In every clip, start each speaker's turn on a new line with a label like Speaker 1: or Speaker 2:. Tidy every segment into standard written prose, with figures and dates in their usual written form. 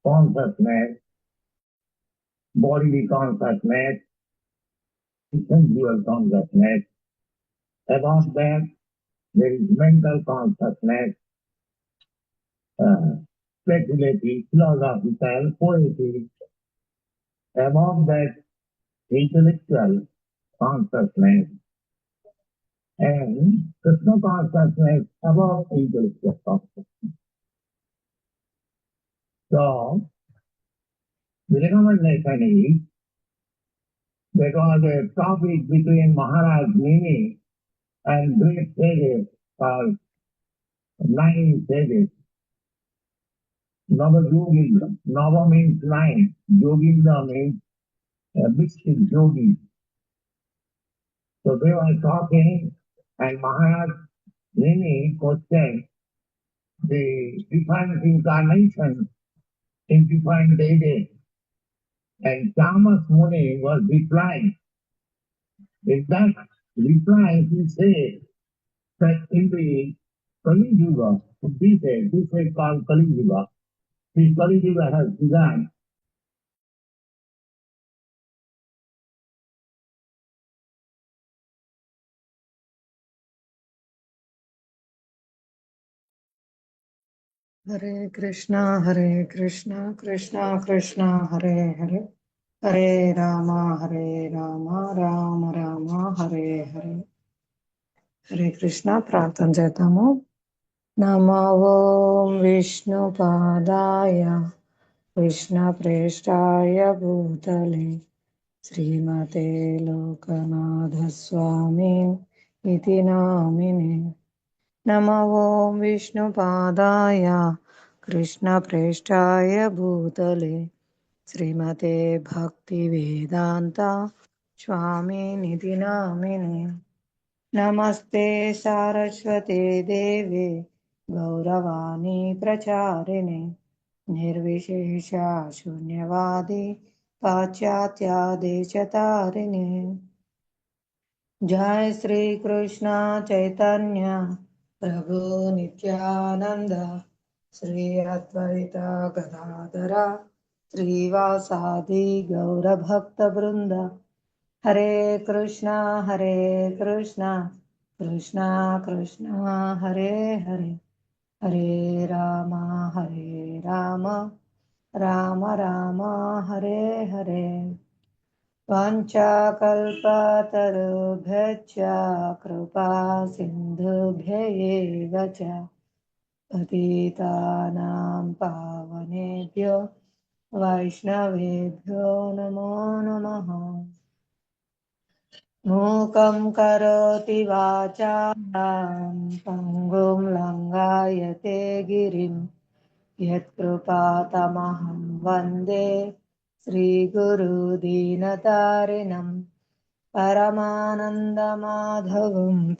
Speaker 1: consciousness, bodily consciousness, sensual consciousness. Above that, there is mental consciousness, speculative, philosophical, poetic. Above that, intellectual consciousness, and Krishna consciousness above intellectual consciousness. So, the recommendation is, that was a topic between Maharaj Nini and great sages called 9 sages. Nava Yogindra. Nava means 9. Yogindra means mystic yogi. So they were talking, and Maharaj Nini questioned the different incarnations in different ages. And Thomas Muni was replying. In that reply, he said that in the Kali Yuga, this is called Kali Yuga. This Kali Yuga has begun.
Speaker 2: Hare Krishna, Krishna Krishna, Hare Hare, Hare Rama, Rama Rama, Hare Hare. Hare Krishna, ప్రార్థన చేద్దాము. నమో విష్ణు పాదాయ కృష్ణ ప్రేష్టాయ భూతలే శ్రీమతే లోకనాథ స్వామి ఇతి నామినే. నమో విష్ణు పాదాయ కృష్ణ ప్రేష్టాయ భూతలే శ్రీమతే భక్తి వేదాంత స్వామి నిధి నామినే. నమస్తే సారస్వతే దేవే గౌరవాణి ప్రచారిణే నిర్విశేష శూన్యవాది పాశ్చాత్య దేశతారిణే. జయ శ్రీ కృష్ణ చైతన్య ప్రభు నిత్యానంద శ్రీ అద్వైత గదాధర శ్రీవాసాది గౌరభక్త బృంద. హరే కృష్ణ కృష్ణ కృష్ణ హరే హరే, హరే రామ రామ రామ హరే హరే. వాంఛాకల్పతరుభ్యశ్చ కృపా సింధుభ్యైవ చ పతితానాం పావనేభ్యో వైష్ణవేభ్యో నమో నమః. మూకం కరోతి వాచాలం పంగుం లంఘాయతే గిరిం యత్కృపాతమహం వందే శ్రీగురు దీనతారిణం పరమానందమాధవం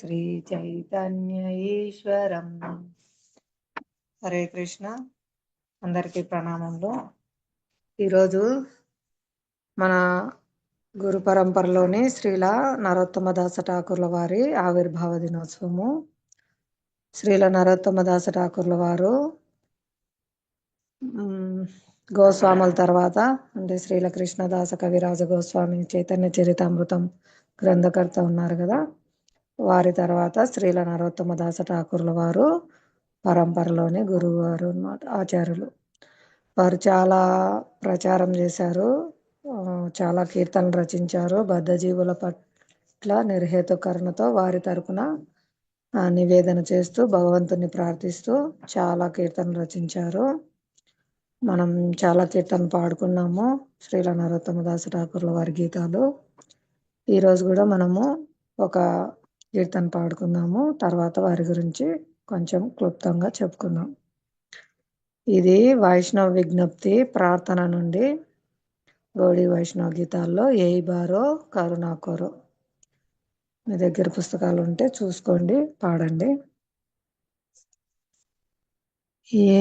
Speaker 2: శ్రీ చైతన్య ఈశ్వరం. హరే కృష్ణ. అందరికీ ప్రణామములు. ఈరోజు మన గురు పరంపరలోని శ్రీల నరోత్తమ దాస ఠాకూర్ల వారి ఆవిర్భావ దినోత్సవము. శ్రీల నరోత్తమ దాస ఠాకూర్ల వారు గోస్వాముల తర్వాత అంటే శ్రీల కృష్ణదాస కవిరాజ గోస్వామి చైతన్య చరితామృతం గ్రంథకర్త ఉన్నారు కదా, వారి తర్వాత శ్రీల నరోత్తమ దాస ఠాకూర్ల వారు పరంపరలోని గురువు వారు అన్నమాట, ఆచార్యులు. వారు చాలా ప్రచారం చేశారు, చాలా కీర్తనలు రచించారు. బద్ధజీవుల పట్ల నిర్హేతుకరణతో వారి తరపున నివేదన చేస్తూ భగవంతుని ప్రార్థిస్తూ చాలా కీర్తనలు రచించారు. మనం చాలా కీర్తన పాడుకున్నాము, శ్రీల నరోత్తమ దాస ఠాకూర్ల వారి గీతాలు. ఈరోజు కూడా మనము ఒక కీర్తన పాడుకుందాము, తర్వాత వారి గురించి కొంచెం క్లుప్తంగా చెప్పుకుందాం. ఇది వైష్ణవ విజ్ఞప్తి ప్రార్థన నుండి గౌడీ వైష్ణవ గీతాల్లో ఏ బారో కరుణా కోరో. మీ దగ్గర పుస్తకాలు ఉంటే చూసుకోండి, పాడండి.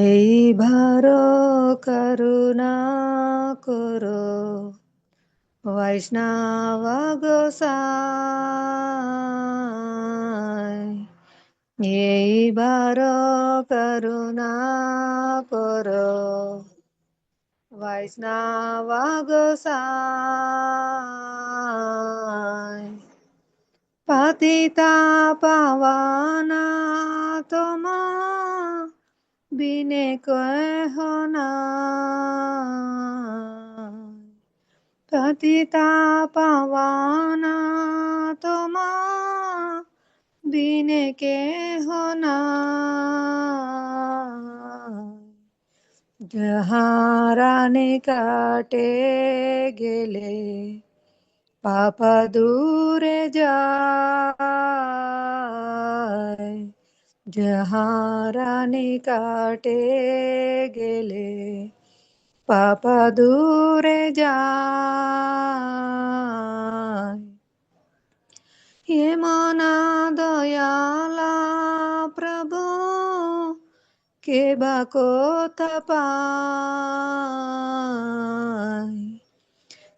Speaker 2: ఏయి భారో కరుణా కోరో వైష్ణవ గోసాయి, ఏయి భారో కరుణా కోరో वैष्णव गोसाई पतिता पावना तुम बिने कोई होना पतिता पावना तुम बिने के होना जहाराने काटे गेले पाप दूरे जाय जहाराने काटे गेले पाप दूरे जाय ये मना दयाला प्रभु के बाको तपाय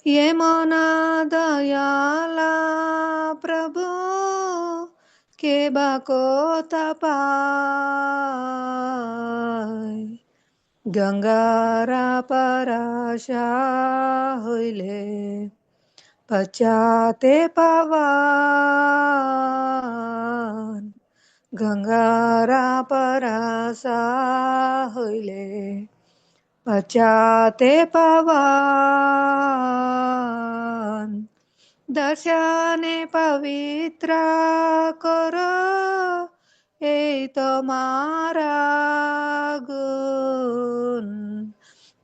Speaker 2: ये मना दयाला प्रभु के बाको तपाय गंगारा पराशा होइले पचाते पवन गंगारा परासा होइले पचाते पवन दर्शने पवित्र करो ए तुम्हारा गुण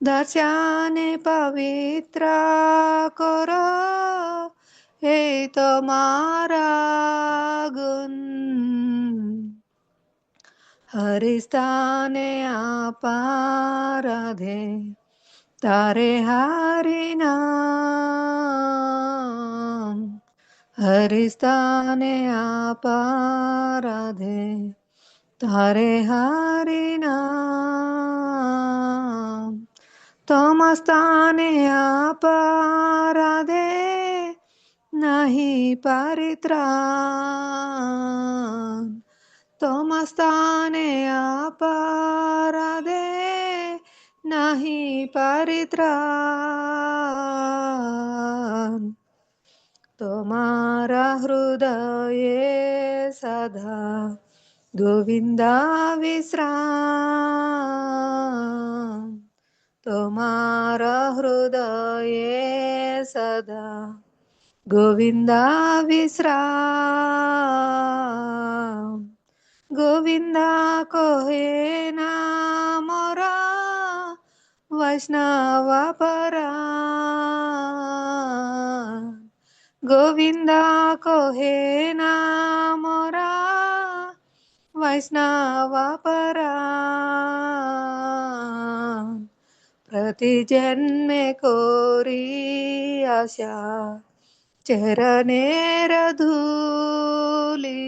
Speaker 2: दर्शने पवित्र करो हे तुम्हारा गुण हरिस्ताने आपाराधे तारे हरि नाम हरिस्ताने आपाराधे तारे हरि नाम तमस्ताने आपाराधे नहीं परित्राण तमस्ताने आपाराधे नहीं परित्राण तुम्हारा हृदय सदा गोविंदा विश्राम तुम्हारा हृदय सदा गोविंदा विश्राम गोविंदा कोहे नामरा वैष्णव परान गोविंदा कोहे नामरा वैष्णव परान प्रति जन्मे कोरी आशा चरणेर धूली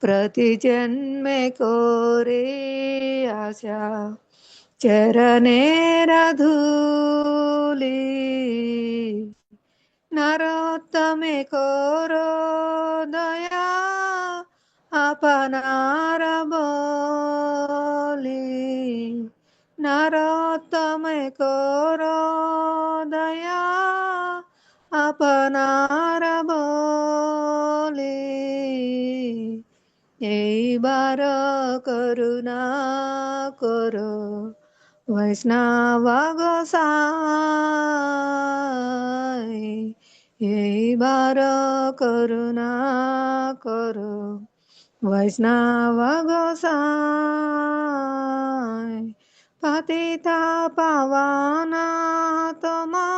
Speaker 2: प्रति जन्मे कोरी आशा चरणेर धूली नरोत्तमे कोरो दया अपनार बोली नरोत्तमे कोरो दया अपनार बोली এইবার করুণা করো বৈষ্ণব গোসাই এইবার করুণা করো বৈষ্ণব গোসাই পতিতা পাওনা তোমা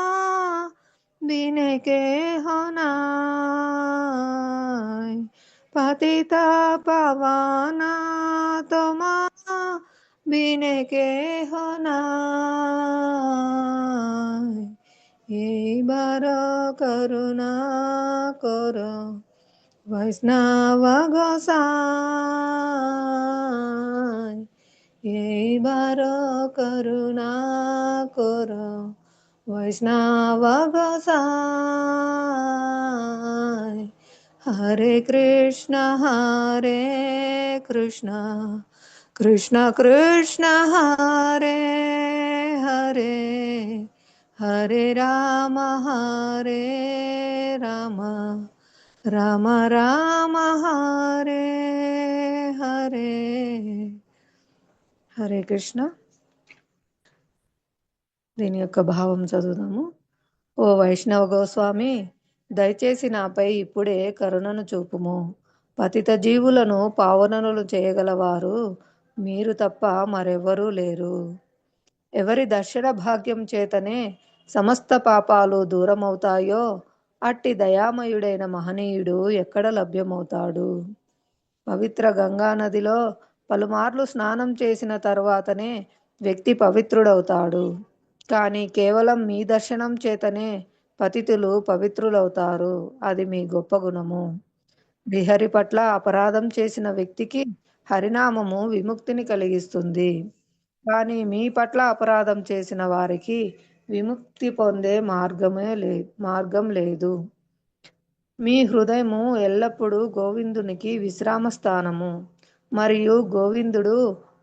Speaker 2: বিনে কেহ নাই पतिता पावना तुम्हा बिने केह नाय এইবার করুণা করো বৈষ্ণব গোসাই এইবার করুণা করো বৈষ্ণব গোসাই हरे कृष्ण కృష్ణ కృష్ణ హరే హరే హరే రామ హరే రామ రామ రామ హరే హరే. హరే కృష్ణ. దీని యొక్క భావం చదువుదాము. ఓ వైష్ణవ గోస్వామి, దయచేసి నాపై ఇప్పుడే కరుణను చూపుము. పతిత జీవులను పావనలు చేయగలవారు మీరు తప్ప మరెవ్వరూ లేరు. ఎవరి దర్శన భాగ్యం చేతనే సమస్త పాపాలు దూరమవుతాయో అట్టి దయామయుడైన మహనీయుడు ఎక్కడ లభ్యమవుతాడు? పవిత్ర గంగా నదిలో పలుమార్లు స్నానం చేసిన తరువాతనే వ్యక్తి పవిత్రుడవుతాడు. కానీ కేవలం మీ దర్శనం చేతనే పతితులు పవిత్రులవుతారు. అది మీ గొప్ప గుణము. శ్రీహరి పట్ల అపరాధం చేసిన వ్యక్తికి హరినామము విముక్తిని కలిగిస్తుంది. కానీ మీ పట్ల అపరాధం చేసిన వారికి విముక్తి పొందే మార్గం లేదు. మీ హృదయము ఎల్లప్పుడూ గోవిందునికి విశ్రామ స్థానము. మరియు గోవిందుడు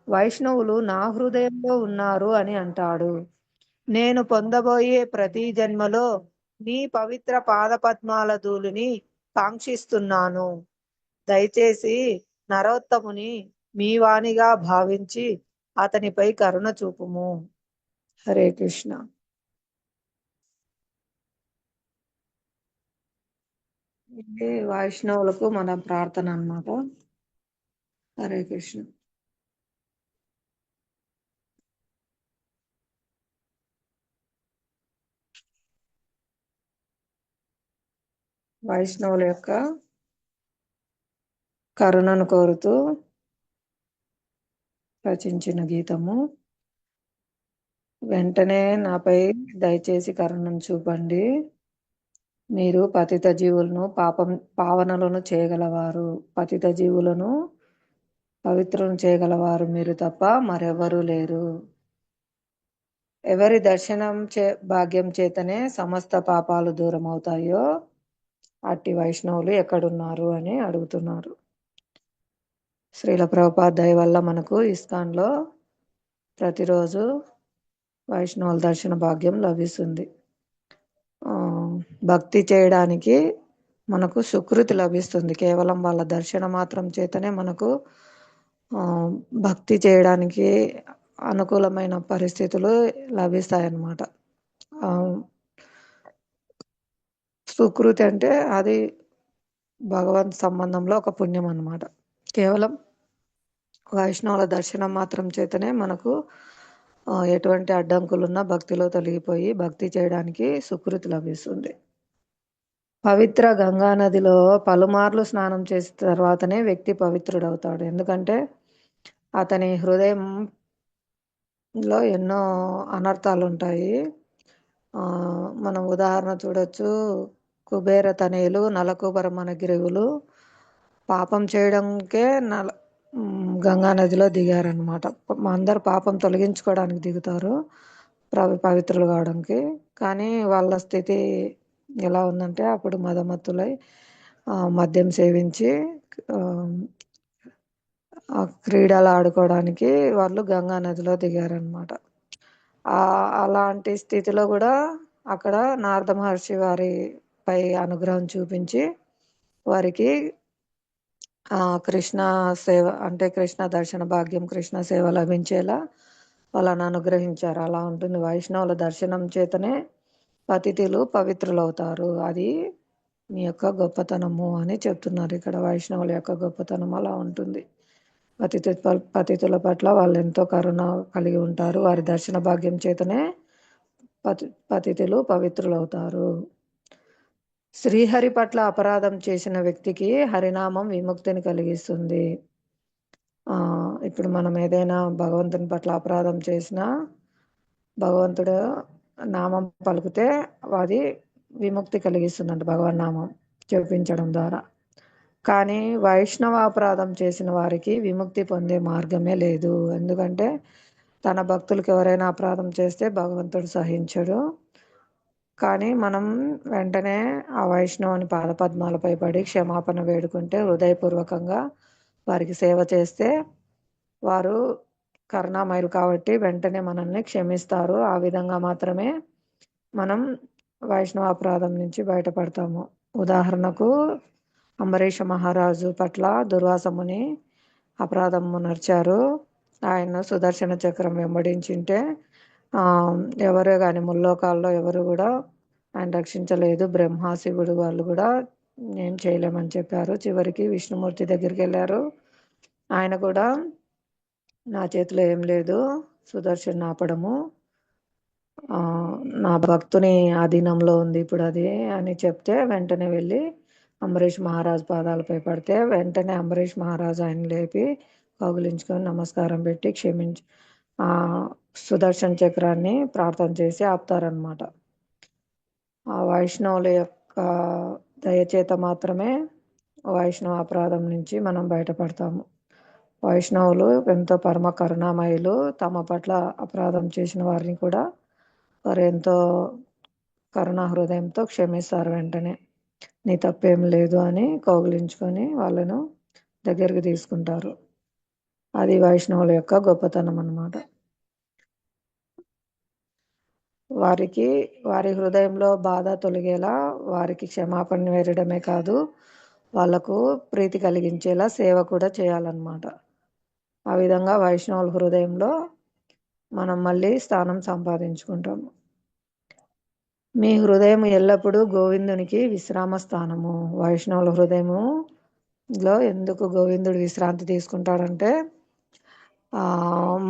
Speaker 2: వైష్ణవులు నా హృదయంలో ఉన్నారు అని అంటాడు. నేను పొందబోయే ప్రతి జన్మలో నీ పవిత్ర పాదపద్మాల ధూళిని కాంక్షిస్తున్నాను. దయచేసి నరోత్తముని మీ వాణిగా భావించి అతనిపై కరుణ చూపుము. హరే కృష్ణ. ఇది వైష్ణవులకు మన ప్రార్థన అన్నమాట. హరే కృష్ణ. వైష్ణవుల యొక్క కరుణను కోరుతూ రచించిన గీతము. వెంటనే నాపై దయచేసి కరుణను చూపండి. మీరు పతిత జీవులను పావనలను చేయగలవారు. పతిత జీవులను పవిత్రం చేయగలవారు మీరు తప్ప మరెవరూ లేరు. ఎవరి దర్శనం భాగ్యం చేతనే సమస్త పాపాలు దూరం అవుతాయో అట్టి వైష్ణవులు ఎక్కడున్నారు అని అడుగుతున్నారు. శ్రీల ప్రభుపాద దయ వల్ల మనకు ఇస్కాన్లో ప్రతిరోజు వైష్ణవుల దర్శన భాగ్యం లభిస్తుంది. భక్తి చేయడానికి మనకు సుకృతి లభిస్తుంది. కేవలం వాళ్ళ దర్శన మాత్రం చేతనే మనకు భక్తి చేయడానికి అనుకూలమైన పరిస్థితులు లభిస్తాయన్నమాట. సుకృతి అంటే అది భగవంత్ సంబంధంలో ఒక పుణ్యం అన్నమాట. కేవలం వైష్ణవుల దర్శనం మాత్రం చేతనే మనకు ఎటువంటి అడ్డంకులున్నా భక్తిలో తొలగిపోయి భక్తి చేయడానికి సుకృతి లభిస్తుంది. పవిత్ర గంగా నదిలో పలుమార్లు స్నానం చేసిన తర్వాతనే వ్యక్తి పవిత్రుడవుతాడు. ఎందుకంటే అతని హృదయంలో ఎన్నో అనర్థాలు ఉంటాయి. మనం ఉదాహరణ చూడొచ్చు. కుబేర తనయులు నలకూబర మనగిరివులు పాపం చేయడానికే గంగా నదిలో దిగారనమాట. అందరు పాపం తొలగించుకోవడానికి దిగుతారు పవిత్రులు కావడానికి. కానీ వాళ్ళ స్థితి ఎలా ఉందంటే అప్పుడు మదమత్తులై మద్యం సేవించి క్రీడలు ఆడుకోవడానికి వాళ్ళు గంగా నదిలో దిగారనమాట. అలాంటి స్థితిలో కూడా అక్కడ నారద మహర్షి వారిపై అనుగ్రహం చూపించి వారికి కృష్ణ సేవ అంటే కృష్ణ దర్శన భాగ్యం, కృష్ణ సేవ లభించేలా వాళ్ళని అనుగ్రహించారు. అలా ఉంటుంది. వైష్ణవుల దర్శనం చేతనే పతితులు పవిత్రులవుతారు. అది మీ యొక్క గొప్పతనము అని చెప్తున్నారు ఇక్కడ. వైష్ణవుల యొక్క గొప్పతనం అలా ఉంటుంది. పతితుల పట్ల వాళ్ళు ఎంతో కరుణ కలిగి ఉంటారు. వారి దర్శన భాగ్యం చేతనే పతితులు పవిత్రులవుతారు. శ్రీహరి పట్ల అపరాధం చేసిన వ్యక్తికి హరినామం విముక్తిని కలిగిస్తుంది. ఇప్పుడు మనం ఏదైనా భగవంతుని పట్ల అపరాధం చేసినా భగవంతుడు నామం పలికితే అది విముక్తి కలిగిస్తుందంట భగవన్నామం చెప్పించడం ద్వారా. కానీ వైష్ణవ అపరాధం చేసిన వారికి విముక్తి పొందే మార్గమే లేదు. ఎందుకంటే తన భక్తులకు ఎవరైనా అపరాధం చేస్తే భగవంతుడు సహించడు. కానీ మనం వెంటనే ఆ వైష్ణవుని పాదపద్మాలపై పడి క్షమాపణ వేడుకుంటే, హృదయపూర్వకంగా వారికి సేవ చేస్తే వారు కరుణామయులు కాబట్టి వెంటనే మనల్ని క్షమిస్తారు. ఆ విధంగా మాత్రమే మనం వైష్ణవ అపరాధం నుంచి బయటపడతాము. ఉదాహరణకు అంబరీష మహారాజు పట్ల దుర్వాసముని అపరాధం నడిచారు. ఆయన సుదర్శన చక్రం వెంబడించింటే ఆ ఎవరే కానీ ముల్లోకాల్లో ఎవరు కూడా ఆయన రక్షించలేదు. బ్రహ్మ శివుడు వాళ్ళు కూడా ఏం చేయలేమని చెప్పారు. చివరికి విష్ణుమూర్తి దగ్గరికి వెళ్ళారు. ఆయన కూడా నా చేతిలో ఏం లేదు, సుదర్శన్ ఆపడము నా భక్తుని ఆధీనంలో ఉంది ఇప్పుడు అది అని చెప్తే వెంటనే వెళ్ళి అంబరీష్ మహారాజ్ పాదాలపై పడితే వెంటనే అంబరీష్ మహారాజు ఆయన లేపి కౌగిలించుకొని నమస్కారం పెట్టి క్షమించి ఆ సుదర్శన్ చక్రాన్ని ప్రార్థన చేసి ఆపుతారనమాట. ఆ వైష్ణవుల యొక్క దయచేత మాత్రమే వైష్ణవ అపరాధం నుంచి మనం బయటపడతాము. వైష్ణవులు ఎంతో పరమ కరుణామయులు. తమ పట్ల అపరాధం చేసిన వారిని కూడా వారు ఎంతో కరుణా హృదయంతో క్షమిస్తారు. వెంటనే నీ తప్పేం లేదు అని కౌగిలించుకొని వాళ్ళను దగ్గరికి తీసుకుంటారు. అది వైష్ణవుల యొక్క గొప్పతనం అన్నమాట. వారి హృదయంలో బాధ తొలగేలా వారికి క్షమాపణ వేరడమే కాదు, వాళ్లకు ప్రీతి కలిగించేలా సేవ కూడా చేయాలన్నమాట. ఆ విధంగా వైష్ణవుల హృదయంలో మనం మళ్ళీ స్థానం సంపాదించుకుంటాము. మీ హృదయం ఎల్లప్పుడూ గోవిందునికి విశ్రామ స్థానము. వైష్ణవుల హృదయములో ఎందుకు గోవిందుడు విశ్రాంతి తీసుకుంటాడంటే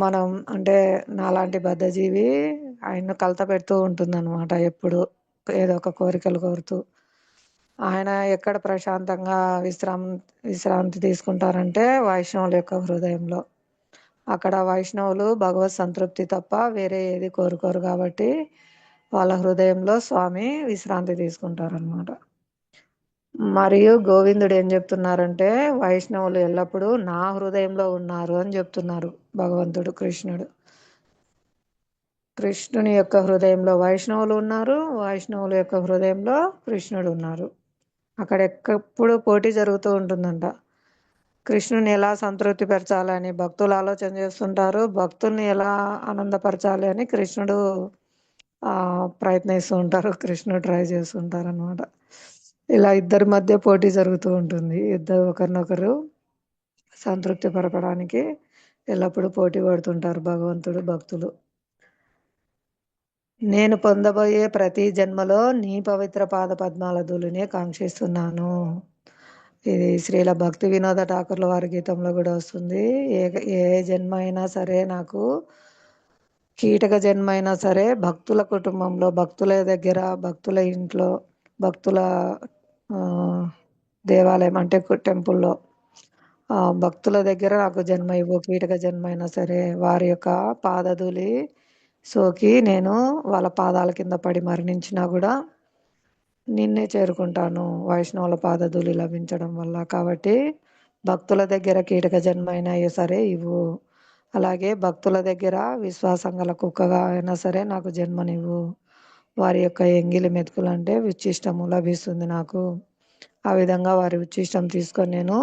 Speaker 2: మనం అంటే నాలాంటి బద్ధజీవి ఆయన్ను కలత పెడుతూ ఉంటుందన్నమాట. ఎప్పుడు ఏదో ఒక కోరికలు కోరుతూ ఆయన ఎక్కడ ప్రశాంతంగా విశ్రాంతి తీసుకుంటారంటే వైష్ణవుల యొక్క హృదయంలో. అక్కడ వైష్ణవులు భగవత్ సంతృప్తి తప్ప వేరే ఏది కోరుకోరు కాబట్టి వాళ్ళ హృదయంలో స్వామి విశ్రాంతి తీసుకుంటారనమాట. మరియు గోవిందుడు ఏం చెప్తున్నారంటే వైష్ణవులు ఎల్లప్పుడూ నా హృదయంలో ఉన్నారు అని చెప్తున్నారు భగవంతుడు కృష్ణుడు. కృష్ణుని యొక్క హృదయంలో వైష్ణవులు ఉన్నారు, వైష్ణవుల యొక్క హృదయంలో కృష్ణుడు ఉన్నారు. అక్కడ ఎప్పుడు పోటీ జరుగుతూ ఉంటుందంట. కృష్ణుని ఎలా సంతృప్తి పరచాలని భక్తులు ఆలోచన చేస్తుంటారు, భక్తుల్ని ఎలా ఆనందపరచాలి అని కృష్ణుడు ప్రయత్నిస్తూ ఉంటారు, కృష్ణుడు ట్రై చేస్తుంటారు అనమాట. ఇలా ఇద్దరి మధ్య పోటీ జరుగుతూ ఉంటుంది. ఇద్దరు ఒకరినొకరు సంతృప్తి పరపడానికి ఎల్లప్పుడూ పోటీ పడుతుంటారు భగవంతుడు భక్తులు. నేను పొందబోయే ప్రతి జన్మలో నీ పవిత్ర పాద పద్మాల ధూళినే కాంక్షిస్తున్నాను. ఇది శ్రీల భక్తి వినోద ఠాకూర్ల వారి గీతంలో కూడా వస్తుంది. ఏ జన్మ అయినా సరే, నాకు కీటక జన్మ అయినా సరే, భక్తుల కుటుంబంలో, భక్తుల దగ్గర, భక్తుల ఇంట్లో, భక్తుల దేవాలయం అంటే టెంపుల్లో భక్తుల దగ్గర నాకు జన్మ ఇవ్వు. కీటక జన్మ అయినా సరే వారి యొక్క పాదధూళి సోకి నేను వాళ్ళ పాదాల కింద పడి మరణించినా కూడా నిన్నే చేరుకుంటాను వైష్ణవుల పాదధూళి లభించడం వల్ల. కాబట్టి భక్తుల దగ్గర కీటక జన్మ అయినా సరే ఇవ్వు. అలాగే భక్తుల దగ్గర విశ్వాసం గల కుక్కగా అయినా సరే నాకు జన్మనివ్వు. వారి యొక్క ఎంగిలి మెతుకులు అంటే ఉచ్చిష్టము లభిస్తుంది నాకు. ఆ విధంగా వారి ఉచ్చిష్టం తీసుకొని నేను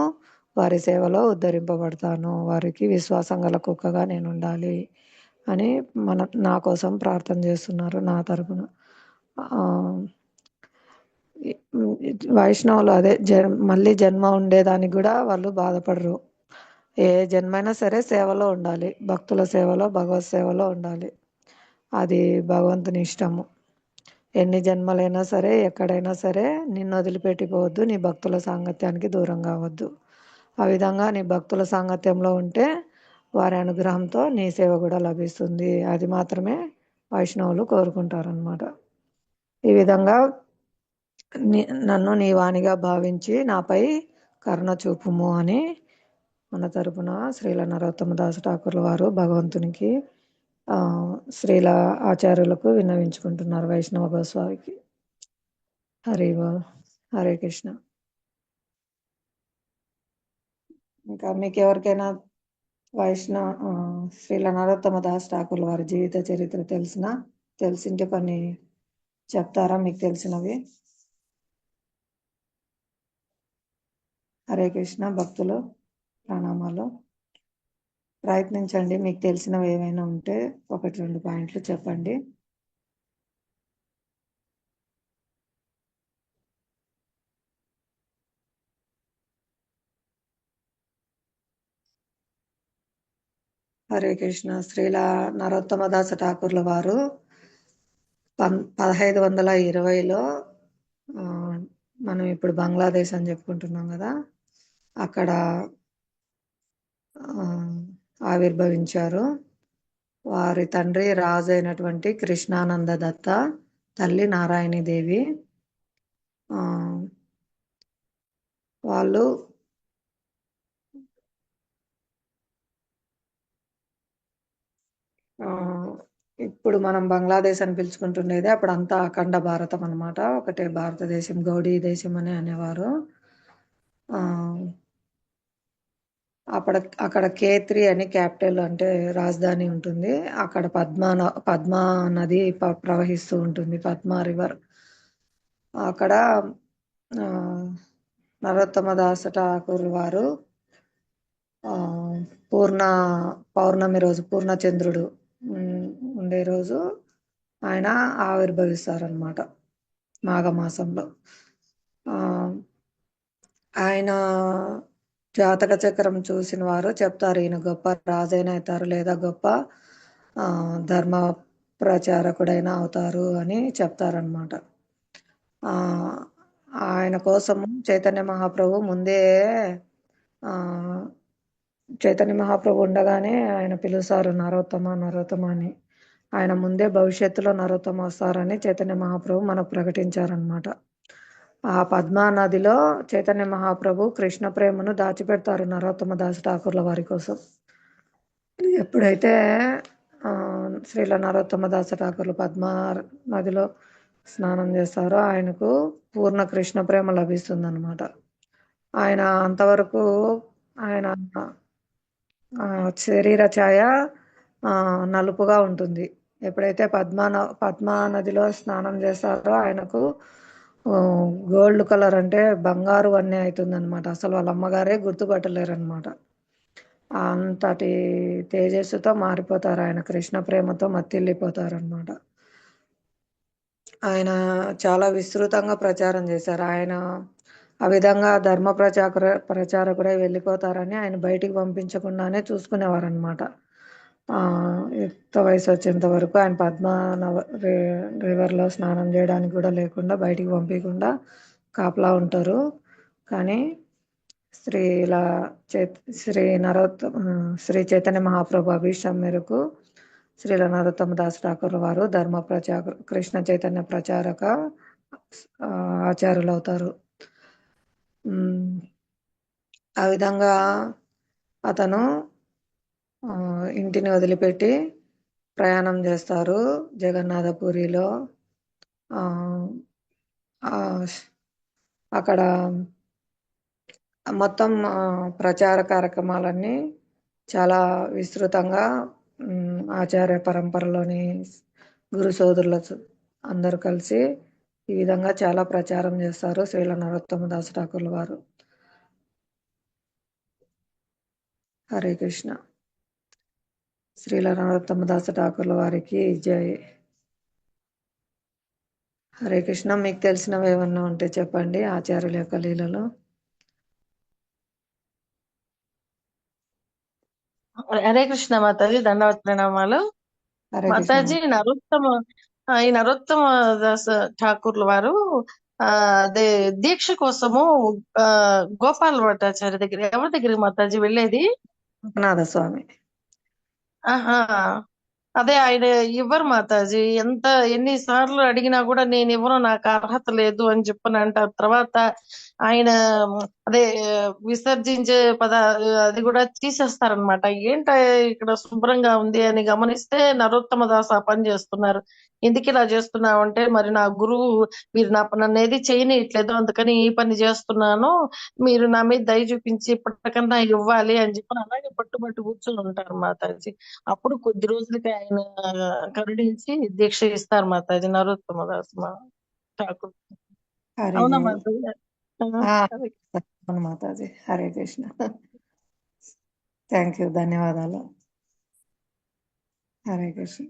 Speaker 2: వారి సేవలో ఉద్ధరింపబడతాను. వారికి విశ్వాసం గల కుక్కగా నేను ఉండాలి అని నా కోసం ప్రార్థన చేస్తున్నారు నా తరపున. వైష్ణవులు అదే మళ్ళీ జన్మ ఉండేదానికి కూడా వాళ్ళు బాధపడరు. ఏ జన్మైనా సరే సేవలో ఉండాలి, భక్తుల సేవలో, భగవత్ సేవలో ఉండాలి. అది భగవంతుని ఇష్టము. ఎన్ని జన్మలైనా సరే, ఎక్కడైనా సరే నిన్ను వదిలిపెట్టిపోవద్దు, నీ భక్తుల సాంగత్యానికి దూరం కావద్దు. ఆ విధంగా నీ భక్తుల సాంగత్యంలో ఉంటే వారి అనుగ్రహంతో నీ సేవ కూడా లభిస్తుంది. అది మాత్రమే వైష్ణవులు కోరుకుంటారనమాట. ఈ విధంగా నన్ను నీ వాణిగా భావించి నాపై కరుణ చూపుము అని మన తరపున శ్రీల నరోత్తమ దాస్ ఠాకూర్ల వారు భగవంతునికి శ్రీల ఆచార్యులకు విన్నవించుకుంటున్నారు, వైష్ణవ గోస్వామికి. హరి బోల్. హరే కృష్ణ. ఇంకా మీకు ఎవరికైనా శ్రీల నరోత్తమ దాస్ ఠాకూర్ల వారి జీవిత చరిత్ర తెలిసింటే కొన్ని చెప్తారా మీకు తెలిసినవి? హరే కృష్ణ. భక్తులు ప్రణామాలు. ప్రయత్నించండి. మీకు తెలిసినవి ఏమైనా ఉంటే 1, 2 పాయింట్లు చెప్పండి. హరే కృష్ణ. శ్రీల నరోత్తమదాస ఠాకూర్ల వారు 1520లో మనం ఇప్పుడు బంగ్లాదేశ్ అని చెప్పుకుంటున్నాం కదా, అక్కడ ఆవిర్భవించారు. వారి తండ్రి రాజు అయినటువంటి కృష్ణానంద దత్త, తల్లి నారాయణీ దేవి. వాళ్ళు ఇప్పుడు మనం బంగ్లాదేశ్ అని పిలుచుకుంటుండేది, అప్పుడు అంతా అఖండ భారతం అన్నమాట, ఒకటే భారతదేశం, గౌడీ దేశం అని అనేవారు. అక్కడ K3 అని క్యాపిటల్ అంటే రాజధాని ఉంటుంది. అక్కడ పద్మా నది ప్రవహిస్తూ ఉంటుంది, పద్మా రివర్. అక్కడ నరోత్తమ దాస ఠాకూర్ వారు పౌర్ణమి రోజు, పూర్ణచంద్రుడు ఉండే రోజు ఆయన ఆవిర్భవిస్తారనమాట, మాఘమాసంలో. ఆయన జాతక చక్రం చూసిన వారు చెప్తారు, ఈయన గొప్ప రాజైన అవుతారు లేదా గొప్ప ధర్మ ప్రచారకుడైనా అవుతారు అని చెప్తారనమాట. ఆయన కోసం చైతన్య మహాప్రభు ముందే చైతన్య మహాప్రభు ఉండగానే ఆయన పిలుస్తారు నరోత్తమ నరోత్తమ అని. ఆయన ముందే భవిష్యత్తులో నరోత్తమ వస్తారని చైతన్య మహాప్రభు మనకు ప్రకటించారనమాట. ఆ పద్మా నదిలో చైతన్య మహాప్రభు కృష్ణ ప్రేమను దాచిపెడతారు నరోత్తమ దాస్ ఠాకూర్ల వారి కోసం. ఎప్పుడైతే శ్రీల నరోత్తమ దాస ఠాకూర్లు పద్మా నదిలో స్నానం చేస్తారో ఆయనకు పూర్ణ కృష్ణ ప్రేమ లభిస్తుంది అనమాట. ఆయన అంతవరకు ఆయన శరీర ఛాయ నలుపుగా ఉంటుంది. ఎప్పుడైతే పద్మా నదిలో స్నానం చేస్తారో ఆయనకు గోల్డ్ కలర్ అంటే బంగారు వన్నె అవుతుంది అనమాట. అసలు వాళ్ళ అమ్మగారే గుర్తుపట్టలేరు అనమాట. అంతటి తేజస్సుతో మారిపోతారు, ఆయన కృష్ణ ప్రేమతో మత్తిల్లిపోతారు అనమాట. ఆయన చాలా విస్తృతంగా ప్రచారం చేశారు. ఆయన ఆ విధంగా ధర్మ ప్రచారకుడై వెళ్ళిపోతారని ఆయన బయటికి పంపించకుండానే చూసుకునేవారు అనమాట. యుక్త వయసు వచ్చేంత వరకు ఆయన పద్మా రివర్లో స్నానం చేయడానికి కూడా లేకుండా, బయటికి పంపించకుండా కాపలా ఉంటారు. కానీ శ్రీ చైతన్య మహాప్రభు అభిష్టం మేరకు శ్రీల నరోత్తమ దాస్ ఠాకూర్ వారు కృష్ణ చైతన్య ప్రచారక ఆచార్యులు అవుతారు. ఆ విధంగా అతను ఇంటిని వదిలిపెట్టి ప్రయాణం చేస్తారు జగన్నాథపురిలో. అక్కడ మొత్తం ప్రచార కార్యక్రమాలన్నీ చాలా విస్తృతంగా ఆచార్య పరంపరలోని గురు సోదరుల అందరూ కలిసి ఈ విధంగా చాలా ప్రచారం చేస్తారు శ్రీల నరోత్తమ దాస్ ఠాకూర్ల వారు. హరే కృష్ణ. శ్రీల నరోత్తమ దాస్ ఠాకూర్ల వారికి జై. హరే కృష్ణ. మీకు తెలిసినవి ఏమన్నా ఉంటే చెప్పండి ఆచార్యుల యొక్క లీలలో.
Speaker 3: హరే కృష్ణ మాతాజీ, దండవత్ ప్రణామాలు.
Speaker 2: హరే కృష్ణ.
Speaker 3: మాతాజీ, ఈ నరోత్తమ దాస్ ఠాకూర్ల వారు అదే దీక్ష కోసము గోపాల్ భట్టాచార్య దగ్గర, ఎవరి దగ్గరికి మాతాజీ వెళ్ళేది?
Speaker 2: లోకనాథ స్వామి.
Speaker 3: ఆహా, అదే ఆయన ఇవ్వరు మాతాజీ. ఎన్నిసార్లు అడిగినా కూడా నేను ఇవ్వను, నాకు అర్హత లేదు అని చెప్పని అంటారు. తర్వాత ఆయన అదే విసర్జించే అది కూడా తీసేస్తారనమాట. ఏంట ఇక్కడ శుభ్రంగా ఉంది అని గమనిస్తే నరోత్తమ దాస్ ఆ పని చేస్తున్నారు. ఎందుకు ఇలా చేస్తున్నావు అంటే, మరి నా గురువు మీరు నన్ను ఏది చేయనియట్లేదు, అందుకని ఈ పని చేస్తున్నాను, మీరు నా మీద దయ చూపించి ఇప్పటికన్నా ఇవ్వాలి అని చెప్పి అలాగే పట్టుబట్టి కూర్చొని ఉంటారు మాతాజీ. అప్పుడు కొద్ది రోజులకి ఆయన కరుణించి దీక్ష ఇస్తారు మాతాజీ నరోత్తమ దాస్ ఠాకూర్. అవునా మాతాజీ?
Speaker 2: మాతాజీ. హరే కృష్ణ. థ్యాంక్ యూ, ధన్యవాదాలు. హరే కృష్ణ.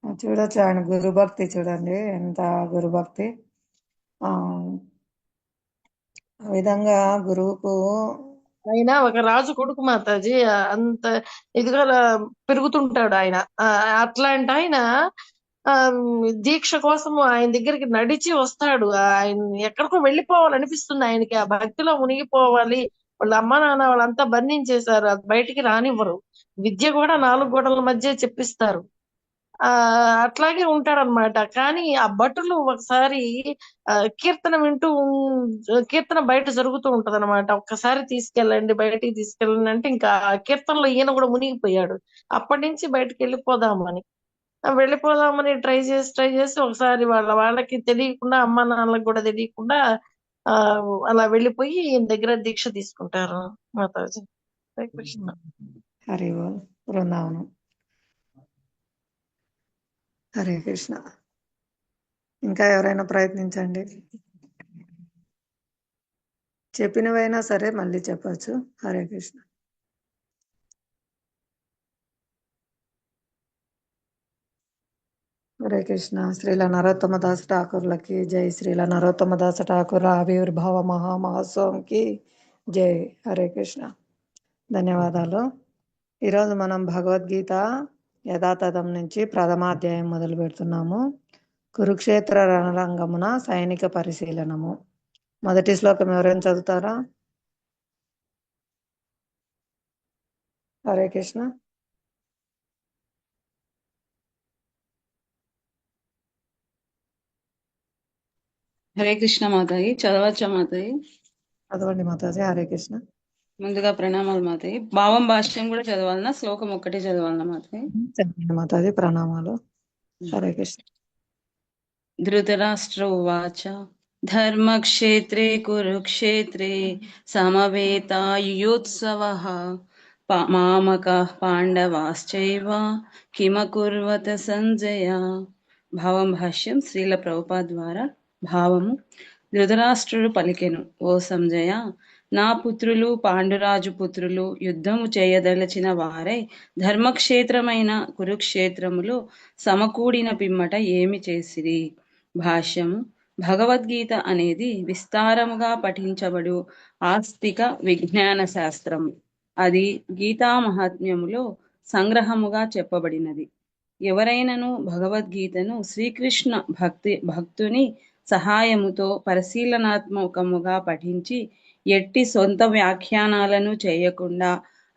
Speaker 2: చూడొచ్చు ఆయన గురుభక్తి, చూడండి ఎంత గురుభక్తి. ఆ విధంగా గురువుకు
Speaker 3: ఆయన ఒక రాజు కొడుకు మాతాజీ. అంత ఇదిగా పెరుగుతుంటాడు ఆయన. అట్లాంటి ఆయన ఆ దీక్ష కోసం ఆయన దగ్గరికి నడిచి వస్తాడు. ఆయన ఎక్కడికో వెళ్ళిపోవాలనిపిస్తుంది ఆయనకి. ఆ భక్తిలో మునిగిపోవాలి. వాళ్ళ అమ్మ నాన్న వాళ్ళంతా బంధించేశారు, అది బయటికి రానివ్వరు. విద్య కూడా 4 గోడల మధ్య చెప్పిస్తారు. ఆ అట్లాగే ఉంటాడనమాట. కానీ ఆ భటులు ఒకసారి కీర్తన వింటూ కీర్తన బయట జరుగుతూ ఉంటదన్నమాట. ఒక్కసారి తీసుకెళ్ళండి, బయటికి తీసుకెళ్ళండి అంటే ఇంకా ఆ కీర్తనలో ఈయన కూడా మునిగిపోయాడు. అప్పటి నుంచి బయటికి వెళ్ళిపోదామని ట్రై చేసి ఒకసారి వాళ్ళకి తెలియకుండా, అమ్మా నాన్నలకు కూడా తెలియకుండా ఆ అలా వెళ్ళిపోయి ఈయన దగ్గర దీక్ష తీసుకుంటారు మాతాజీ. హరే కృష్ణ.
Speaker 2: హరి బోల్, బృందావనం. హరే కృష్ణ. ఇంకా ఎవరైనా ప్రయత్నించండి. చెప్పినవైనా సరే మళ్ళీ చెప్పచ్చు. హరే కృష్ణ. హరే కృష్ణ. శ్రీల నరోత్తమ దాస్ ఠాకూర్లకి జై. శ్రీల నరోత్తమ దాస్ ఠాకూర్ల ఆవిర్భావ మహామహోత్సవంకి జై. హరే కృష్ణ. ధన్యవాదాలు. ఈరోజు మనం భగవద్గీత యథాతథం నుంచి ప్రథమాధ్యాయం మొదలు పెడుతున్నాము. కురుక్షేత్ర రణరంగమున సైనిక పరిశీలనము. మొదటి శ్లోకం ఎవరైనా చదువుతారా? హరే కృష్ణ.
Speaker 4: హరే కృష్ణ మాతాయి. చదవచ్చా మాతాయి?
Speaker 2: చదవండి మాతాజీ. హరే కృష్ణ.
Speaker 4: ముందుగా ప్రణామాలు మాతాయి. భావం భాష్యం కూడా చదవాలన్నా, శ్లోకం ఒక్కటే చదవాలన్నా మాతాయి?
Speaker 2: చదవండి మాతాజీ. ప్రణామాలు. హరే కృష్ణ.
Speaker 4: ధృతరాష్ట్ర ఉవాచ ధర్మక్షేత్రే కురుక్షేత్రే సమవేతాయుయోత్సవః మామకః పాండవాశ్చైవ కిమకుర్వత సంజయ. భావం భాష్యం శ్రీల ప్రభుపాద్ ద్వారా. భావము: ధృతరాష్ట్రుడు పలికెను, ఓ సంజయ, నా పుత్రులు పాండురాజు పుత్రులు యుద్ధము చేయదలచిన వారై ధర్మక్షేత్రమైన కురుక్షేత్రములో సమకూడిన పిమ్మట ఏమి చేసిరి? భాష్యము: భగవద్గీత అనేది విస్తారముగా పఠించబడు ఆస్తిక విజ్ఞాన శాస్త్రము. అది గీతా మహాత్మ్యములో సంగ్రహముగా చెప్పబడినది. ఎవరైనను భగవద్గీతను శ్రీకృష్ణ భక్తుని సహాయముతో పరిశీలనాత్మకముగా పఠించి ఎట్టి సొంత వ్యాఖ్యానాలను చేయకుండా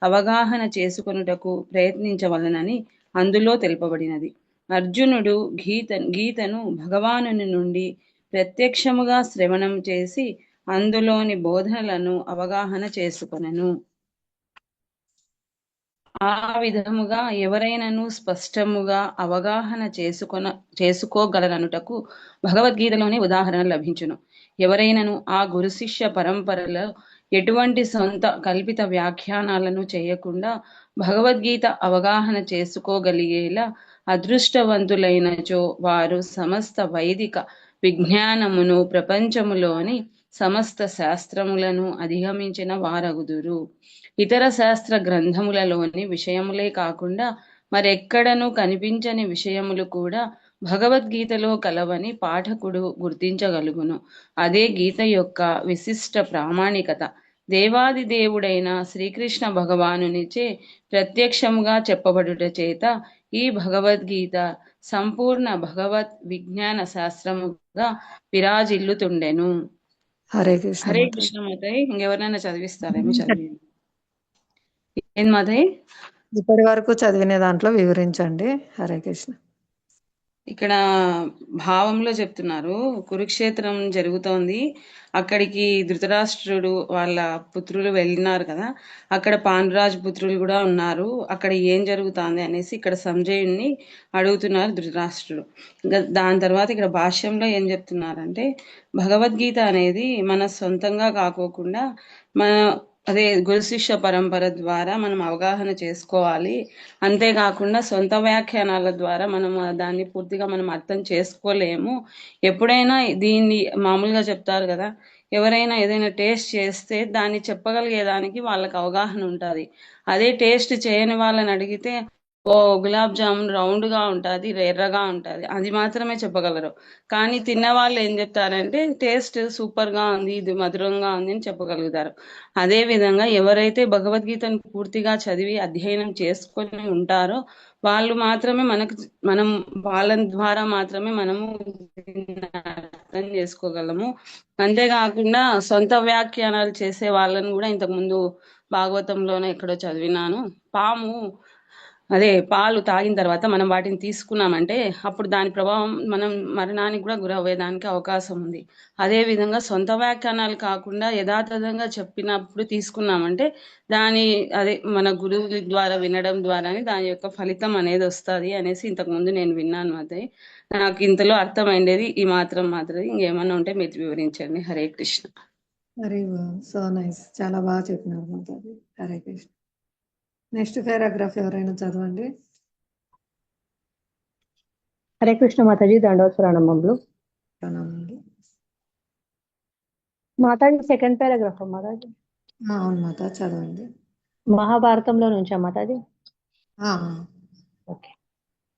Speaker 4: అవగాహన చేసుకొనుటకు ప్రయత్నించవలనని అందులో తెలుపబడినది. అర్జునుడు గీతను భగవానుని నుండి ప్రత్యక్షముగా శ్రవణం చేసి అందులోని బోధనలను అవగాహన చేసుకొనెను. ఆ విధముగా ఎవరైనను స్పష్టముగా అవగాహన చేసుకోగలననుటకు భగవద్గీతలోని ఉదాహరణ లభించును. ఎవరైనను ఆ గురు శిష్య పరంపరలో ఎటువంటి సొంత కల్పిత వ్యాఖ్యానాలను చేయకుండా భగవద్గీత అవగాహన చేసుకోగలిగేలా అదృష్టవంతులైనచో వారు సమస్త వైదిక విజ్ఞానమును, ప్రపంచములోని సమస్త శాస్త్రములను అధిగమించిన వారగుదురు. ఇతర శాస్త్ర గ్రంథములలోని విషయములే కాకుండా మరెక్కడను కనిపించని విషయములు కూడా భగవద్గీతలో కలవని పాఠకుడు గుర్తించగలుగును. అదే గీత యొక్క విశిష్ట ప్రామాణికత. దేవాది దేవుడైన శ్రీకృష్ణ భగవానునిచే ప్రత్యక్షముగా చెప్పబడుట చేత ఈ భగవద్గీత సంపూర్ణ భగవద్ విజ్ఞాన శాస్త్రముగా విరాజిల్లుతుండెను.
Speaker 2: హరే కృష్ణ.
Speaker 4: హరే కృష్ణ మాతాయి. ఇంకెవరైనా చదివిస్తారేమో చదివి. ఏం మాతాయి?
Speaker 2: ఇప్పటి వరకు చదివిన దాంట్లో వివరించండి. హరే కృష్ణ.
Speaker 4: ఇక్కడ భావంలో చెప్తున్నారు, కురుక్షేత్రం జరుగుతోంది, అక్కడికి ధృతరాష్ట్రుడు వాళ్ళ పుత్రులు వెళ్ళినారు కదా, అక్కడ పాండురాజు పుత్రులు కూడా ఉన్నారు, అక్కడ ఏం జరుగుతుంది అనేసి ఇక్కడ సంజయుణ్ణి అడుగుతున్నారు ధృతరాష్ట్రుడు. దాని తర్వాత ఇక్కడ భాష్యంలో ఏం చెప్తున్నారంటే, భగవద్గీత అనేది మన సొంతంగా కాకోకుండా మన అదే గురు శిష్య పరంపర ద్వారా మనం అవగాహన చేసుకోవాలి. అంతేకాకుండా సొంత వ్యాఖ్యానాల ద్వారా మనం దాన్ని పూర్తిగా మనం అర్థం చేసుకోలేము. ఎప్పుడైనా దీన్ని మామూలుగా చెప్తారు కదా, ఎవరైనా ఏదైనా టేస్ట్ చేస్తే దాన్ని చెప్పగలిగేదానికి వాళ్ళకి అవగాహన ఉంటుంది. అదే టేస్ట్ చేయని వాళ్ళని అడిగితే ఓ గులాబ్ జామున్ రౌండ్ గా ఉంటుంది, ఎర్రగా ఉంటుంది, అది మాత్రమే చెప్పగలరు. కానీ తిన్న వాళ్ళు ఏం చెప్తారంటే టేస్ట్ సూపర్ గా ఉంది, ఇది మధురంగా ఉంది అని చెప్పగలుగుతారు. అదే విధంగా ఎవరైతే భగవద్గీతను పూర్తిగా చదివి అధ్యయనం చేసుకొని ఉంటారో వాళ్ళు మాత్రమే మనం వాళ్ళ ద్వారా మాత్రమే మనము అర్థం చేసుకోగలము. అంతేకాకుండా సొంత వ్యాఖ్యానాలు చేసే వాళ్ళని కూడా ఇంతకు ముందు భాగవతంలోనే ఎక్కడో చదివినాను. పాలు తాగిన తర్వాత మనం వాటిని తీసుకున్నామంటే అప్పుడు దాని ప్రభావం మనం మరణానికి కూడా గురవ్వేదానికి అవకాశం ఉంది. అదే విధంగా సొంత వ్యాఖ్యానాలు కాకుండా యథాతథంగా చెప్పినప్పుడు తీసుకున్నామంటే మన గురువుల ద్వారా వినడం ద్వారానే దాని యొక్క ఫలితం అనేది వస్తుంది అనేసి ఇంతకు ముందు నేను విన్నాను. అదే నాకు ఇంతలో అర్థమైండేది ఈ మాత్రం మాత్రమే. ఇంకేమన్నా ఉంటే మీరు వివరించండి. హరే కృష్ణ.
Speaker 2: హరి సో నైస్, చాలా బాగా చెప్పినారు మాతాజీ. హరే కృష్ణ. నెక్స్ట్ పారాగ్రాఫ్ ఎవరైనా చదవండి.
Speaker 5: హరే కృష్ణ మాతాజీ. దండోత్ ప్రణామములు.
Speaker 2: ప్రణామాలు.
Speaker 5: Mataji second paragraph Mataji.
Speaker 2: అవును మాత, చదవండి.
Speaker 5: మహాభారతంలో నుంచా మాతాజీ?
Speaker 2: ఆ,
Speaker 5: ఓకే.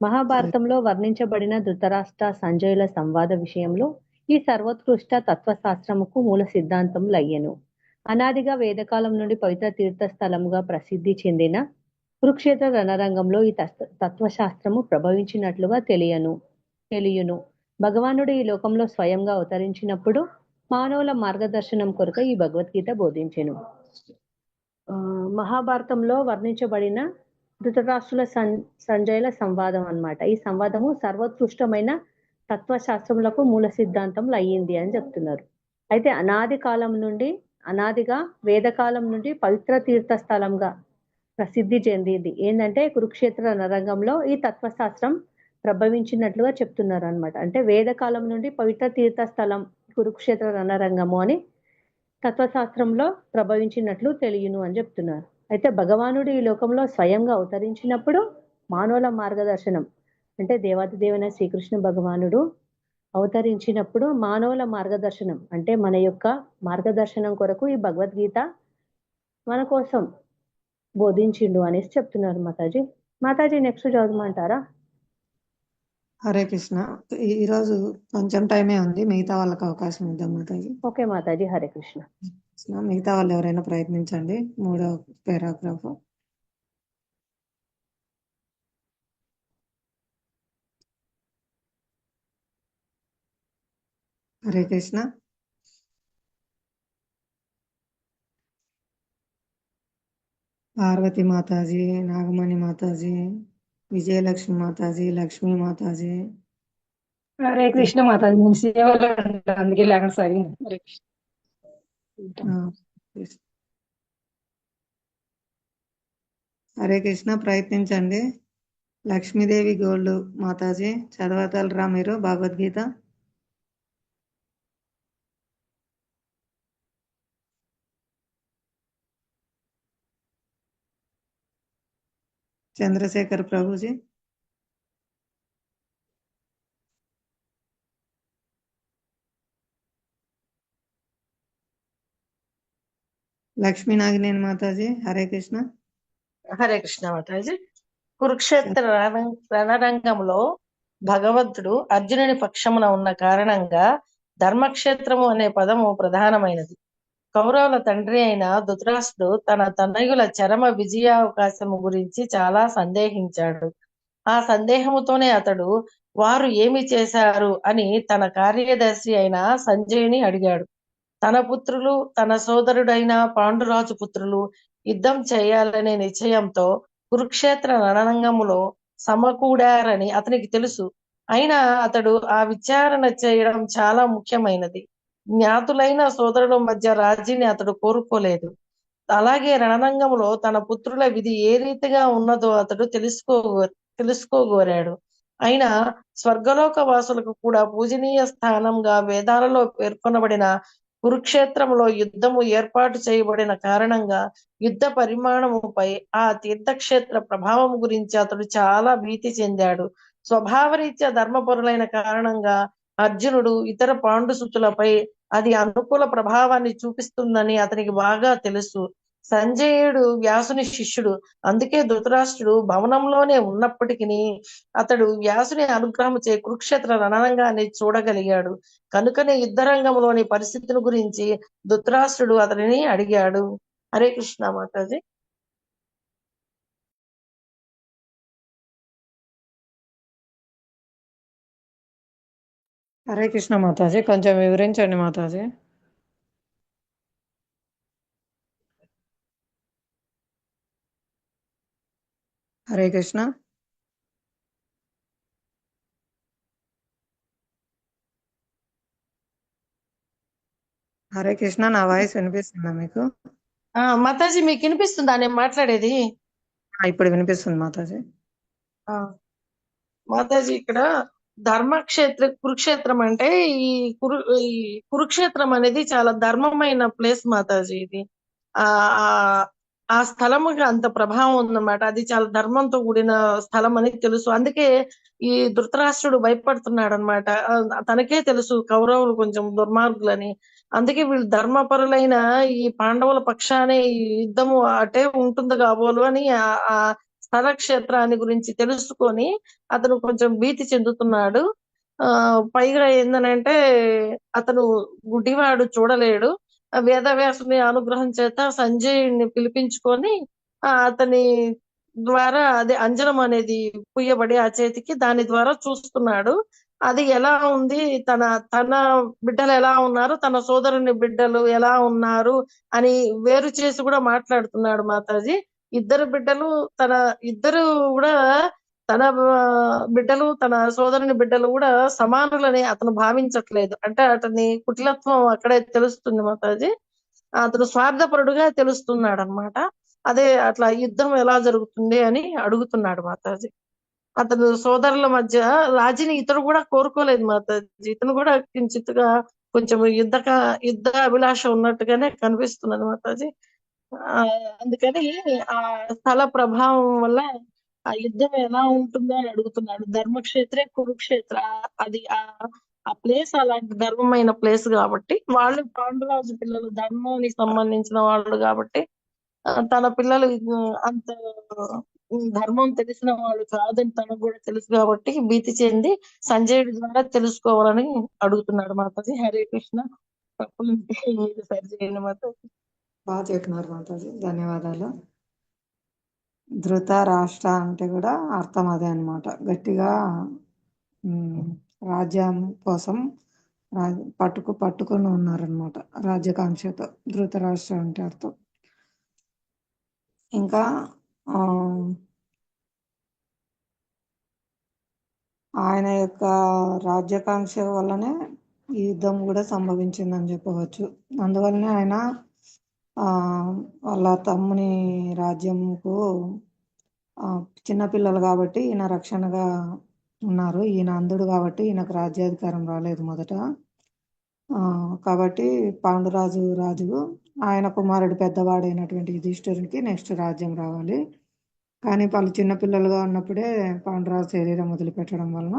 Speaker 5: మహాభారతంలో వర్ణించబడిన ధృతరాష్ట్ర సంజయుల సంవాద విషయంలో ఈ సర్వోత్కృష్ట తత్వశాస్త్రముకు మూల సిద్ధాంతములు అయ్యెను. అనాదిగా వేదకాలం నుండి పవిత్ర తీర్థ స్థలముగా ప్రసిద్ధి చెందిన కురుక్షేత్ర రణరంగంలో ఈ తత్వశాస్త్రము ప్రభవించినట్లుగా తెలియను. భగవానుడు ఈ లోకంలో స్వయంగా అవతరించినప్పుడు మానవుల మార్గదర్శనం కొరకు ఈ భగవద్గీత బోధించెను. మహాభారతంలో వర్ణించబడిన ధృతరాష్ట్రుల సంజయుల సంవాదం అన్నమాట. ఈ సంవాదము సర్వోత్కృష్టమైన తత్వశాస్త్రములకు మూల సిద్ధాంతములు అయ్యింది అని చెప్తున్నారు. అయితే అనాదిగా వేదకాలం నుండి పవిత్ర తీర్థ స్థలంగా ప్రసిద్ధి చెందింది ఏంటంటే కురుక్షేత్ర రణరంగంలో ఈ తత్వశాస్త్రం ప్రభవించినట్లుగా చెప్తున్నారు అనమాట. అంటే వేదకాలం నుండి పవిత్ర తీర్థ స్థలం కురుక్షేత్ర రణరంగము అని తత్వశాస్త్రంలో ప్రభవించినట్లు తెలియను అని చెప్తున్నారు. అయితే భగవానుడు ఈ లోకంలో స్వయంగా అవతరించినప్పుడు మానవుల మార్గదర్శనం, అంటే దేవాది దేవుని శ్రీకృష్ణ భగవానుడు అవతరించినప్పుడు మానవుల మార్గదర్శనం, అంటే మన యొక్క మార్గదర్శనం కొరకు ఈ భగవద్గీత మన కోసం బోధించిండు అనేసి చెప్తున్నారు మాతాజీ. నెక్స్ట్ చదవమంటారా?
Speaker 2: హరే కృష్ణ. ఈరోజు కొంచెం టైమే ఉంది, మిగతా వాళ్ళకి అవకాశం ఇద్దాం మాతాజీ.
Speaker 5: ఓకే మాతాజీ. హరే కృష్ణ.
Speaker 2: మిగతా వాళ్ళు ఎవరైనా ప్రయత్నించండి. 3వ పారాగ్రాఫ్. హరే కృష్ణ. పార్వతి మాతాజీ, నాగమణి మాతాజీ, విజయలక్ష్మి మాతాజీ, లక్ష్మీ మాతాజీ.
Speaker 6: హరే కృష్ణ మాతాజీ. నేను సేవలో ఉంటాను, అందుకే లేకుండా సాగింది. హరే కృష్ణ.
Speaker 2: హరే కృష్ణ. ప్రయత్నించండి. లక్ష్మీదేవి గోల్డ్ మాతాజీ, చదవగలరా మీరు భగవద్గీత? చంద్రశేఖర్ ప్రభుజీ. లక్ష్మీ నాగినేని మాతాజీ. హరే కృష్ణ.
Speaker 3: హరే కృష్ణ మాతాజీ. కురుక్షేత్ర రణరంగంలో భగవంతుడు అర్జునుని పక్షమున ఉన్న కారణంగా ధర్మక్షేత్రము అనే పదము ప్రధానమైనది. కౌరవుల తండ్రి అయిన ధృతరాష్ట్రుడు తన తనయుల చరమ విజయావకాశము గురించి చాలా సందేహించాడు. ఆ సందేహముతోనే అతడు వారు ఏమి చేశారు అని తన కార్యదర్శి అయిన సంజయుని అడిగాడు. తన పుత్రులు తన సోదరుడైన పాండురాజు పుత్రులు యుద్ధం చేయాలనే నిశ్చయంతో కురుక్షేత్ర రణరంగములో సమకూడారని అతనికి తెలుసు. అయినా అతడు ఆ విచారణ చేయడం చాలా ముఖ్యమైనది. జ్ఞాతులైన సోదరుల మధ్య రాజీని అతడు కోరుకోలేదు. అలాగే రణరంగంలో తన పుత్రుల విధి ఏ రీతిగా ఉన్నదో అతడు తెలుసుకోగోరాడు. అయినా స్వర్గలోక వాసులకు కూడా పూజనీయ స్థానంగా వేదాలలో పేర్కొనబడిన కురుక్షేత్రంలో యుద్ధము ఏర్పాటు చేయబడిన కారణంగా యుద్ధ పరిమాణముపై ఆ తీర్థక్షేత్ర ప్రభావం గురించి అతడు చాలా భీతి చెందాడు. స్వభావరీత్యా ధర్మపరులైన కారణంగా అర్జునుడు ఇతర పాండుసుతులపై అది అనుకూల ప్రభావాన్ని చూపిస్తుందని అతనికి బాగా తెలుసు. సంజయుడు వ్యాసుని శిష్యుడు. అందుకే ధృతరాష్ట్రుడు భవనంలోనే ఉన్నప్పటికీ అతడు వ్యాసుని అనుగ్రహముచే కురుక్షేత్ర రణరంగాన్ని చూడగలిగాడు. కనుకనే యుద్ధరంగంలోని పరిస్థితిని గురించి ధృతరాష్ట్రుడు అతనిని అడిగాడు. హరే కృష్ణ మాతాజీ.
Speaker 2: హరే కృష్ణ మాతాజీ, కొంచెం వివరించండి మాతాజీ. హరే కృష్ణ. హరే కృష్ణ, నా వాయిస్ వినిపిస్తుందా మీకు?
Speaker 3: మాతాజీ మీకు వినిపిస్తుందా నేను మాట్లాడేది?
Speaker 2: ఇప్పుడు వినిపిస్తుంది మాతాజీ.
Speaker 3: మాతాజీ ఇక్కడ కురుక్షేత్రం అంటే ఈ కురుక్షేత్రం అనేది చాలా ధర్మమైన ప్లేస్ మాతాజీ. ఇది ఆ ఆ స్థలముకి అంత ప్రభావం ఉందన్నమాట. అది చాలా ధర్మంతో కూడిన స్థలం అని తెలుసు. అందుకే ఈ ధృతరాష్ట్రుడు భయపడుతున్నాడు అనమాట. తనకే తెలుసు కౌరవులు కొంచెం దుర్మార్గులని. అందుకే వీళ్ళు ధర్మపరులైన ఈ పాండవుల పక్షానే ఈ యుద్ధము అటే ఉంటుంది కాబోలు అని ఆ స్థల క్షేత్రాన్ని గురించి తెలుసుకొని అతను కొంచెం భీతి చెందుతున్నాడు. పైగా ఏందనంటే అతను గుడ్డివాడు, చూడలేడు. వేదవ్యాసుని అనుగ్రహం చేత సంజయుడిని పిలిపించుకొని అతని ద్వారా అదే అంజనం అనేది పుయ్యబడి ఆ చేతికి దాని ద్వారా చూస్తున్నాడు. అది ఎలా ఉంది, తన తన బిడ్డలు ఎలా ఉన్నారు, తన సోదరుని బిడ్డలు ఎలా ఉన్నారు అని వేరు చేసి కూడా మాట్లాడుతున్నాడు మాతాజీ. ఇద్దరు కూడా తన బిడ్డలు, తన సోదరుని బిడ్డలు కూడా సమానులని అతను భావించట్లేదు. అంటే అతని కుటిలత్వం అక్కడే తెలుస్తుంది మాతాజీ. అతను స్వార్థపరుడుగా తెలుస్తున్నాడు అనమాట. అదే అట్లా యుద్ధం ఎలా జరుగుతుంది అని అడుగుతున్నాడు మాతాజీ. అతను సోదరుల మధ్య రాజీని ఇతడు కూడా కోరుకోలేదు మాతాజీ. ఇతను కూడా కించిత్తుగా కొంచెం యుద్ధ అభిలాష ఉన్నట్టుగానే కనిపిస్తున్నది మాతాజీ. అందుకని ఆ స్థల ప్రభావం వల్ల ఆ యుద్ధం ఎలా ఉంటుందో అని అడుగుతున్నాడు. ధర్మక్షేత్రే కురుక్షేత్ర, అది ఆ ప్లేస్ అలాంటి ధర్మమైన ప్లేస్ కాబట్టి, వాళ్ళు పాండురాజు పిల్లలు ధర్మానికి సంబంధించిన వాళ్ళు కాబట్టి తన పిల్లలు అంత ధర్మం తెలిసిన వాళ్ళు కాదని తనకు కూడా తెలుసు కాబట్టి భీతి చెంది సంజయుడి ద్వారా తెలుసుకోవాలని అడుగుతున్నాడు మాతాజీ. హరే కృష్ణ. తప్పులుంటే సరి చేయండి మాతాజీ.
Speaker 2: బాగా చెప్పినారు మాతాజీ, ధన్యవాదాలు. ధృత రాష్ట్ర అంటే కూడా అర్థం అదే అనమాట. గట్టిగా రాజ్యం కోసం పట్టుకొని ఉన్నారనమాట, రాజ్యకాంక్షతో. ధృతరాష్ట్ర అంటే అర్థం. ఇంకా ఆయన యొక్క రాజ్యకాంక్ష వల్లనే ఈ యుద్ధం కూడా సంభవించిందని చెప్పవచ్చు. అందువల్లనే ఆయన వాళ్ళ తమ్ముని రాజ్యంకు చిన్నపిల్లలు కాబట్టి ఈయన రక్షణగా ఉన్నారు. ఈయన అంధుడు కాబట్టి ఈయనకు రాజ్యాధికారం రాలేదు మొదట. కాబట్టి పాండురాజు ఆయన కుమారుడు పెద్దవాడైనటువంటి యుధిష్ఠిరునికి నెక్స్ట్ రాజ్యం రావాలి. కానీ వాళ్ళు చిన్నపిల్లలుగా ఉన్నప్పుడే పాండురాజు శరీరం వదిలిపెట్టడం వలన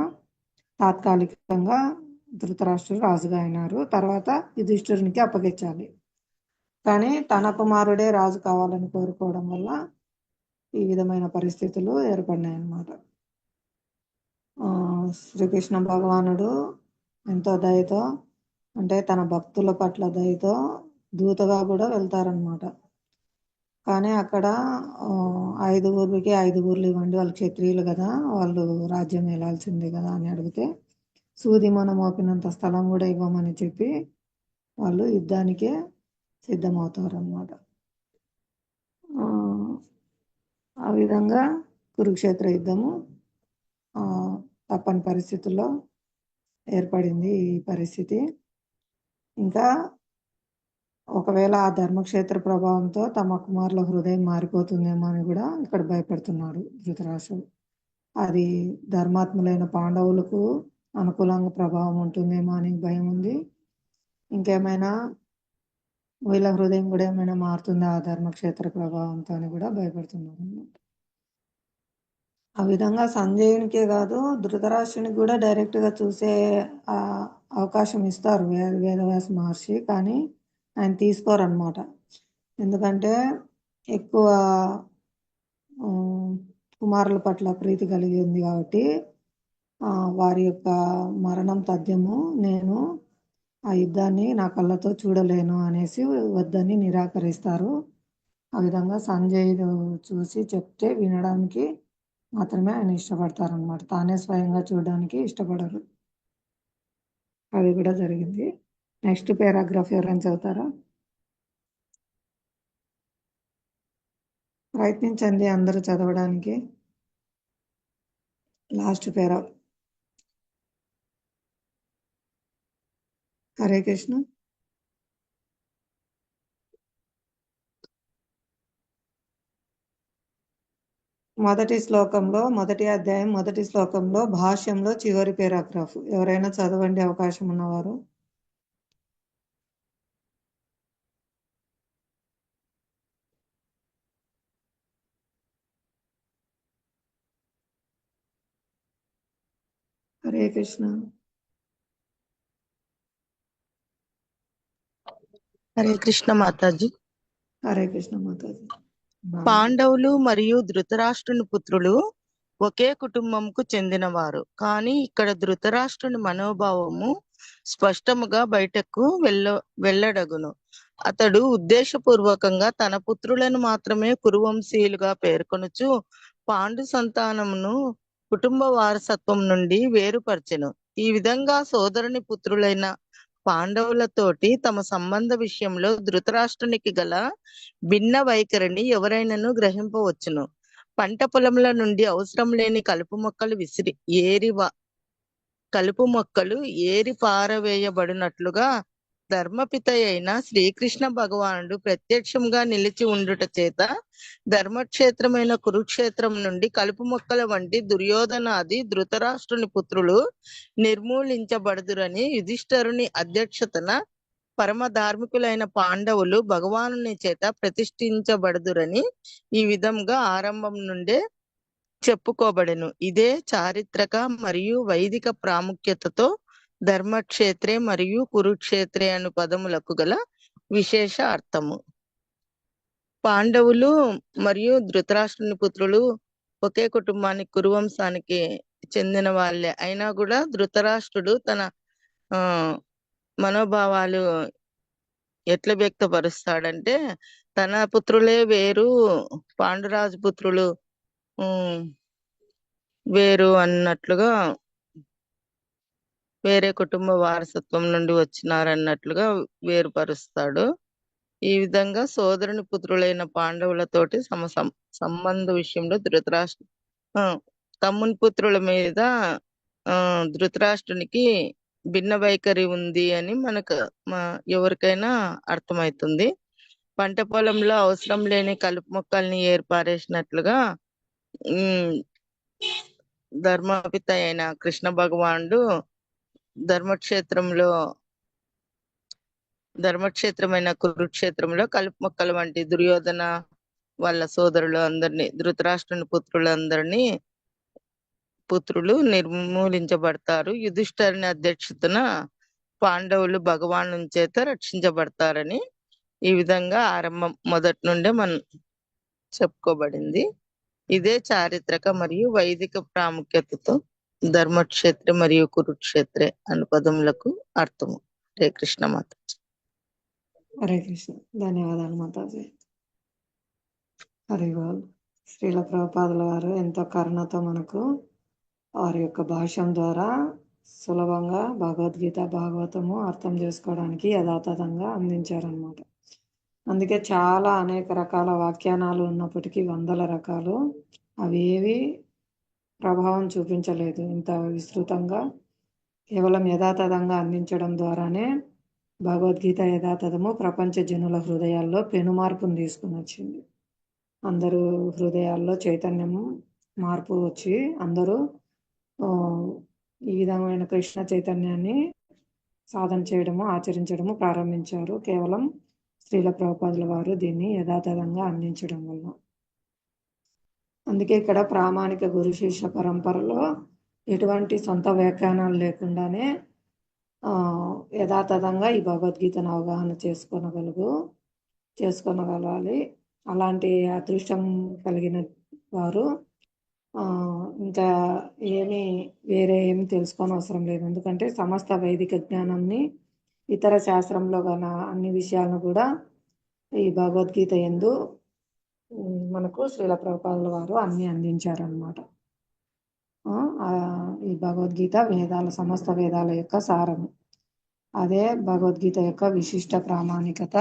Speaker 2: తాత్కాలికంగా ధృతరాష్ట్రుడు రాజుగా అయినారు. తర్వాత యుధిష్ఠిరునికి అప్పగించాలి. కానీ తన కుమారుడే రాజు కావాలని కోరుకోవడం వల్ల ఈ విధమైన పరిస్థితులు ఏర్పడినాయి అన్నమాట. శ్రీకృష్ణ భగవానుడు ఎంతో దయతో, అంటే తన భక్తుల పట్ల దయతో దూతగా కూడా వెళ్తారనమాట. కానీ అక్కడ 5 ఊర్లు ఇవ్వండి, వాళ్ళు క్షత్రియులు కదా, వాళ్ళు రాజ్యం వెళ్ళాల్సిందే కదా అని అడిగితే సూది మనం మోపినంత స్థలం కూడా ఇవ్వమని చెప్పి వాళ్ళు యుద్ధానికే సిద్ధమవుతారు అన్నమాట. ఆ విధంగా కురుక్షేత్ర యుద్ధము తప్పని పరిస్థితుల్లో ఏర్పడింది ఈ పరిస్థితి. ఇంకా ఒకవేళ ఆ ధర్మక్షేత్ర ప్రభావంతో తమ కుమారుల హృదయం మారిపోతుందేమో అని కూడా ఇక్కడ భయపడుతున్నాడు ధృతరాష్ట్రుడు. అది ధర్మాత్ములైన పాండవులకు అనుకూలంగా ప్రభావం ఉంటుందేమో అని భయం ఉంది. ఇంకేమైనా వీళ్ళ హృదయం కూడా ఏమైనా మారుతుందా ఆ ధర్మక్షేత్ర ప్రభావంతో అని కూడా భయపడుతున్నారు అన్నమాట. ఆ విధంగా సంజయునికే కాదు ధృతరాష్ట్రునికి కూడా డైరెక్ట్ గా చూసే ఆ అవకాశం ఇస్తారు వేదవ్యాస మహర్షి, కానీ ఆయన తీసుకోరన్నమాట. ఎందుకంటే ఎక్కువ కుమారుల పట్ల ప్రీతి కలిగి ఉంది కాబట్టి వారి యొక్క మరణం తథ్యము నేను ఆ యుద్ధాన్ని నా కళ్ళతో చూడలేను అనేసి వద్దని నిరాకరిస్తారు. ఆ విధంగా సంజయుడు చూసి చెప్తే వినడానికి మాత్రమే ఆయన ఇష్టపడతారు అనమాట. తానే స్వయంగా చూడడానికి ఇష్టపడరు. అది కూడా జరిగింది. నెక్స్ట్ పారాగ్రాఫ్ ఎవరైనా చదువుతారా? ప్రయత్నించండి అందరూ చదవడానికి. లాస్ట్ పేరా. హరే కృష్ణ. మొదటి అధ్యాయం మొదటి శ్లోకంలో భాష్యంలో చివరి పారాగ్రాఫ్ ఎవరైనా చదవండి అవకాశం ఉన్నవారు. హరే కృష్ణ.
Speaker 7: హరే కృష్ణ మాతాజీ.
Speaker 2: హరే కృష్ణ మాతాజీ.
Speaker 7: పాండవులు మరియు ధృతరాష్ట్రుని పుత్రులు ఒకే కుటుంబంకు చెందినవారు, కానీ ఇక్కడ ధృతరాష్ట్రుని మనోభావము స్పష్టముగా బయటకు వెల్లడగును. అతడు ఉద్దేశపూర్వకంగా తన పుత్రులను మాత్రమే కురువంశీయులుగా పేర్కొనుచు పాండు సంతానమును కుటుంబ వారసత్వం నుండి వేరుపరచెను. ఈ విధంగా సోదరుని పుత్రులైన పాండవులతోటి తమ సంబంధ విషయంలో ధృతరాష్ట్రునికి గల భిన్న వైఖరిని ఎవరైనాను గ్రహింపవచ్చును. పంట పొలముల నుండి అవసరం లేని కలుపు మొక్కలు ఏరి పారవేయబడినట్లుగా ధర్మపిత అయిన శ్రీకృష్ణ భగవానుడు ప్రత్యక్షంగా నిలిచి ఉండుట చేత ధర్మక్షేత్రమైన కురుక్షేత్రం నుండి కలుపు మొక్కల వంటి దుర్యోధనాది ధృతరాష్ట్రుని పుత్రులు నిర్మూలించబడుదురని యుధిష్ఠరుని అధ్యక్షతన పరమ ధార్మికులైన పాండవులు భగవానుని చేత ప్రతిష్ఠించబడుదురని ఈ విధంగా ఆరంభం నుండే చెప్పుకోబడెను. ఇదే చారిత్రక మరియు వైదిక ప్రాముఖ్యతతో ధర్మక్షేత్రే మరియు కురుక్షేత్రే అను పదములకు గల విశేష అర్థము. పాండవులు మరియు ధృతరాష్ట్రుని పుత్రులు ఒకే కుటుంబానికి కురువంశానికి చెందిన వాళ్ళే అయినా కూడా ధృతరాష్ట్రుడు తన మనోభావాలు ఎట్లా వ్యక్తపరుస్తాడంటే తన పుత్రులే వేరు, పాండురాజు పుత్రులు వేరు అన్నట్లుగా, వేరే కుటుంబ వారసత్వం నుండి వచ్చినారన్నట్లుగా వేరుపరుస్తాడు. ఈ విధంగా సోదరుని పుత్రులైన పాండవులతోటి సంబంధ విషయంలో తమ్ముని పుత్రుల మీద ధృతరాష్ట్రునికి భిన్న వైఖరి ఉంది అని మనకు ఎవరికైనా అర్థమవుతుంది. పంట పొలంలో అవసరం లేని కలుపు మొక్కల్ని ఏర్పారేసినట్లుగా ధర్మపిత అయిన కృష్ణ భగవానుడు ధర్మక్షేత్రమైన కురుక్షేత్రంలో కలుపు మొక్కల వంటి దుర్యోధన వాళ్ళ సోదరులు అందరినీ, ధృతరాష్ట్రుని పుత్రులు నిర్మూలించబడతారు. యుధిష్ఠరుని అధ్యక్షతన పాండవులు భగవాను చేత రక్షించబడతారని ఈ విధంగా ఆరంభం మొదటి నుండే మనం చెప్పుకోబడింది. ఇదే చారిత్రక మరియు వైదిక ప్రాముఖ్యతతో ధర్మక్షేత్ర మరియు కురుక్షేత్రే అను పదములకు అర్థము. హరే కృష్ణ మాతాజీ.
Speaker 2: హరే కృష్ణ. ధన్యవాదాలు మాతాజీ. హరి బోల్. శ్రీల ప్రభుపాదుల వారు ఎంతో కరుణతో మనకు వారి యొక్క భాష్యం ద్వారా సులభంగా భగవద్గీత భాగవతము అర్థం చేసుకోవడానికి యథాతథంగా అందించారనమాట. అందుకే చాలా అనేక రకాల వ్యాఖ్యానాలు ఉన్నప్పటికీ వందల రకాలు అవి ఏవి ప్రభావం చూపించలేదు. ఇంత విస్తృతంగా కేవలం యథాతథంగా అందించడం ద్వారానే భగవద్గీత యథాతథము ప్రపంచ జనుల హృదయాల్లో పెనుమార్పును తీసుకుని వచ్చింది. అందరూ హృదయాల్లో చైతన్యము మార్పు వచ్చి అందరూ ఈ విధమైన కృష్ణ చైతన్యాన్ని సాధన చేయడము ఆచరించడము ప్రారంభించారు. కేవలం శ్రీల ప్రభుపాదుల వారు దీన్ని యథాతథంగా అందించడం వల్ల. అందుకే ఇక్కడ ప్రామాణిక గురు శిష్య పరంపరలో ఎటువంటి సొంత వ్యాఖ్యానాలు లేకుండానే యథాతథంగా ఈ భగవద్గీతను అవగాహన చేసుకోగలగాలి. అలాంటి అదృష్టం కలిగిన వారు ఇంకా వేరే ఏమి తెలుసుకోని అవసరం లేదు. ఎందుకంటే సమస్త వైదిక జ్ఞానాన్ని ఇతర శాస్త్రంలో గల అన్ని విషయాలను కూడా ఈ భగవద్గీత యందు మనకు శ్రీల ప్రభుపాదుల వారు అన్ని అందించారనమాట. ఈ భగవద్గీత సమస్త వేదాల యొక్క సారము. అదే భగవద్గీత యొక్క విశిష్ట ప్రామాణికత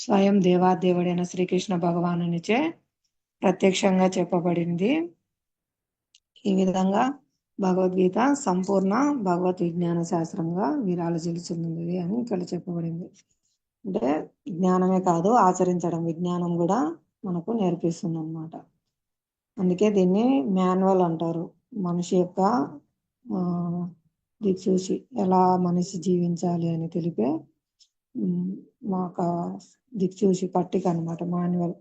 Speaker 2: స్వయం దేవాదేవుడైన శ్రీకృష్ణ భగవానునిచే ప్రత్యక్షంగా చెప్పబడింది. ఈ విధంగా భగవద్గీత సంపూర్ణ భగవద్ విజ్ఞాన శాస్త్రంగా విరాళిల్లుచున్నది అని ఇక్కడ చెప్పబడింది. అంటే జ్ఞానమే కాదు, ఆచరించడం విజ్ఞానం కూడా మనకు నేర్పిస్తుంది అన్నమాట. అందుకే దీన్ని మాన్యువల్ అంటారు. మనిషి యొక్క దిక్సూచి ఎలా మనిషి జీవించాలి అని తెలిపే మాకు దిక్సూచి పట్టిక అన్నమాట, మాన్యువల్.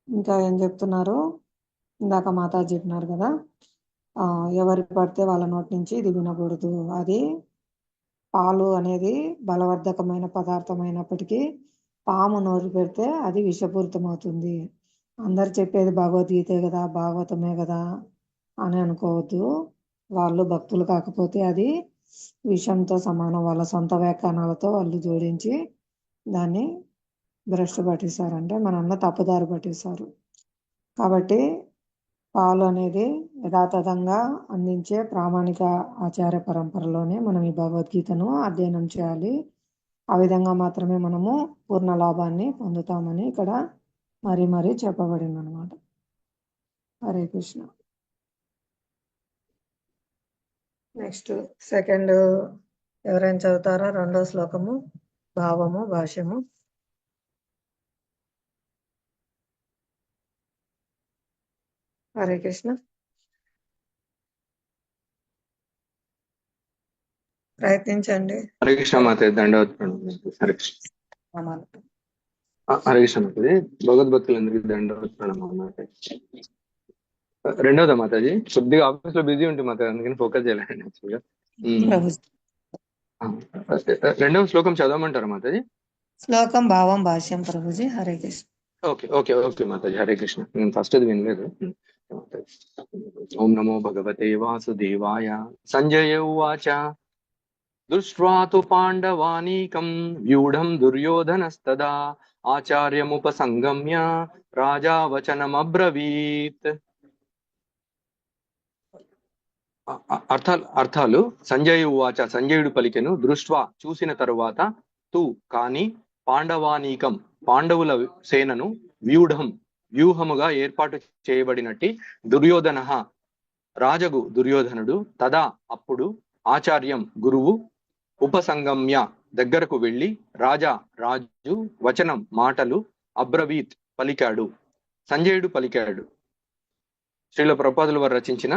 Speaker 2: ఇంకా ఏం చెప్తున్నారు, ఇందాక మాతాజీ చెప్పినారు కదా, ఎవరి పడితే వాళ్ళ నోటి నుంచి ఇది వినకూడదు. అది పాలు అనేది బలవర్ధకమైన పదార్థం అయినప్పటికీ పాము నోరు పెడితే అది విషపూరితమవుతుంది. అందరు చెప్పేది భగవద్గీతే కదా, భాగవతమే కదా అని అనుకోవద్దు. వాళ్ళు భక్తులు కాకపోతే అది విషంతో సమానం. వాళ్ళ సొంత వ్యాఖ్యానాలతో వాళ్ళు జోడించి దాన్ని భ్రష్టు పట్టిస్తారంటే మనల్ని తప్పుదారి పట్టిస్తారు. కాబట్టి పాలు అనేది యథాతథంగా అందించే ప్రామాణిక ఆచార్య పరంపరలోనే మనం ఈ భగవద్గీతను అధ్యయనం చేయాలి. ఆ విధంగా మాత్రమే మనము పూర్ణ లాభాన్ని పొందుతామని ఇక్కడ మరీ చెప్పబడింది అనమాట. హరే కృష్ణ. నెక్స్ట్ సెకండ్ ఎవరైనా చదువుతారా? 2వ శ్లోకము, భావము భాష్యము. హరే కృష్ణ. ప్రయత్నించండి.
Speaker 8: హరే కృష్ణ మాతాజీ, దండవత్ హరే కృష్ణ. హరే కృష్ణ మాతాజీ, భగవద్భక్తులందరికీ దండవత్ ప్రణామాలు మాతాజీ. 2వదా మాతాజీ? కొద్దిగా ఆఫీస్ లో బిజీ ఉంటుంది మాతాజీ, అందుకని ఫోకస్ చేయాలండి యాక్చువల్గా. 2వ శ్లోకం చదవమంటారా మాతాజీ?
Speaker 2: శ్లోకం భావం భాష్యం ప్రభుజీ. హరే కృష్ణ.
Speaker 8: ఓకే మాతాజీ, హరే కృష్ణ. నేను ఫస్ట్ అది వినలేదు. ఓం నమో భగవతే వాసుదేవాయ. సంజయ ఉవాచ దృష్ట్వా తు పాండవానీకం వ్యూఢం దుర్యోధనస్తదా ఆచార్యముపసంగమ్య రాజా వచనమబ్రవీత్. అర్థాలు సంజయ ఉవాచ, సంజయుడు పలికెను, దృష్ట్వా చూసిన తరువాత, తు కాని, పాండవానీకం పాండవుల సేనను, వ్యూఢం వ్యూహముగా ఏర్పాటు చేయబడినట్టి, దుర్యోధన రాజగు దుర్యోధనుడు, తదా అప్పుడు, ఆచార్యం గురువు, ఉపసంగమ్య దగ్గరకు వెళ్ళి, రాజు వచనం మాటలు, అబ్రవీత్ పలికాడు, సంజయుడు పలికాడు. శ్రీల ప్రభుపాదుల వారు రచించిన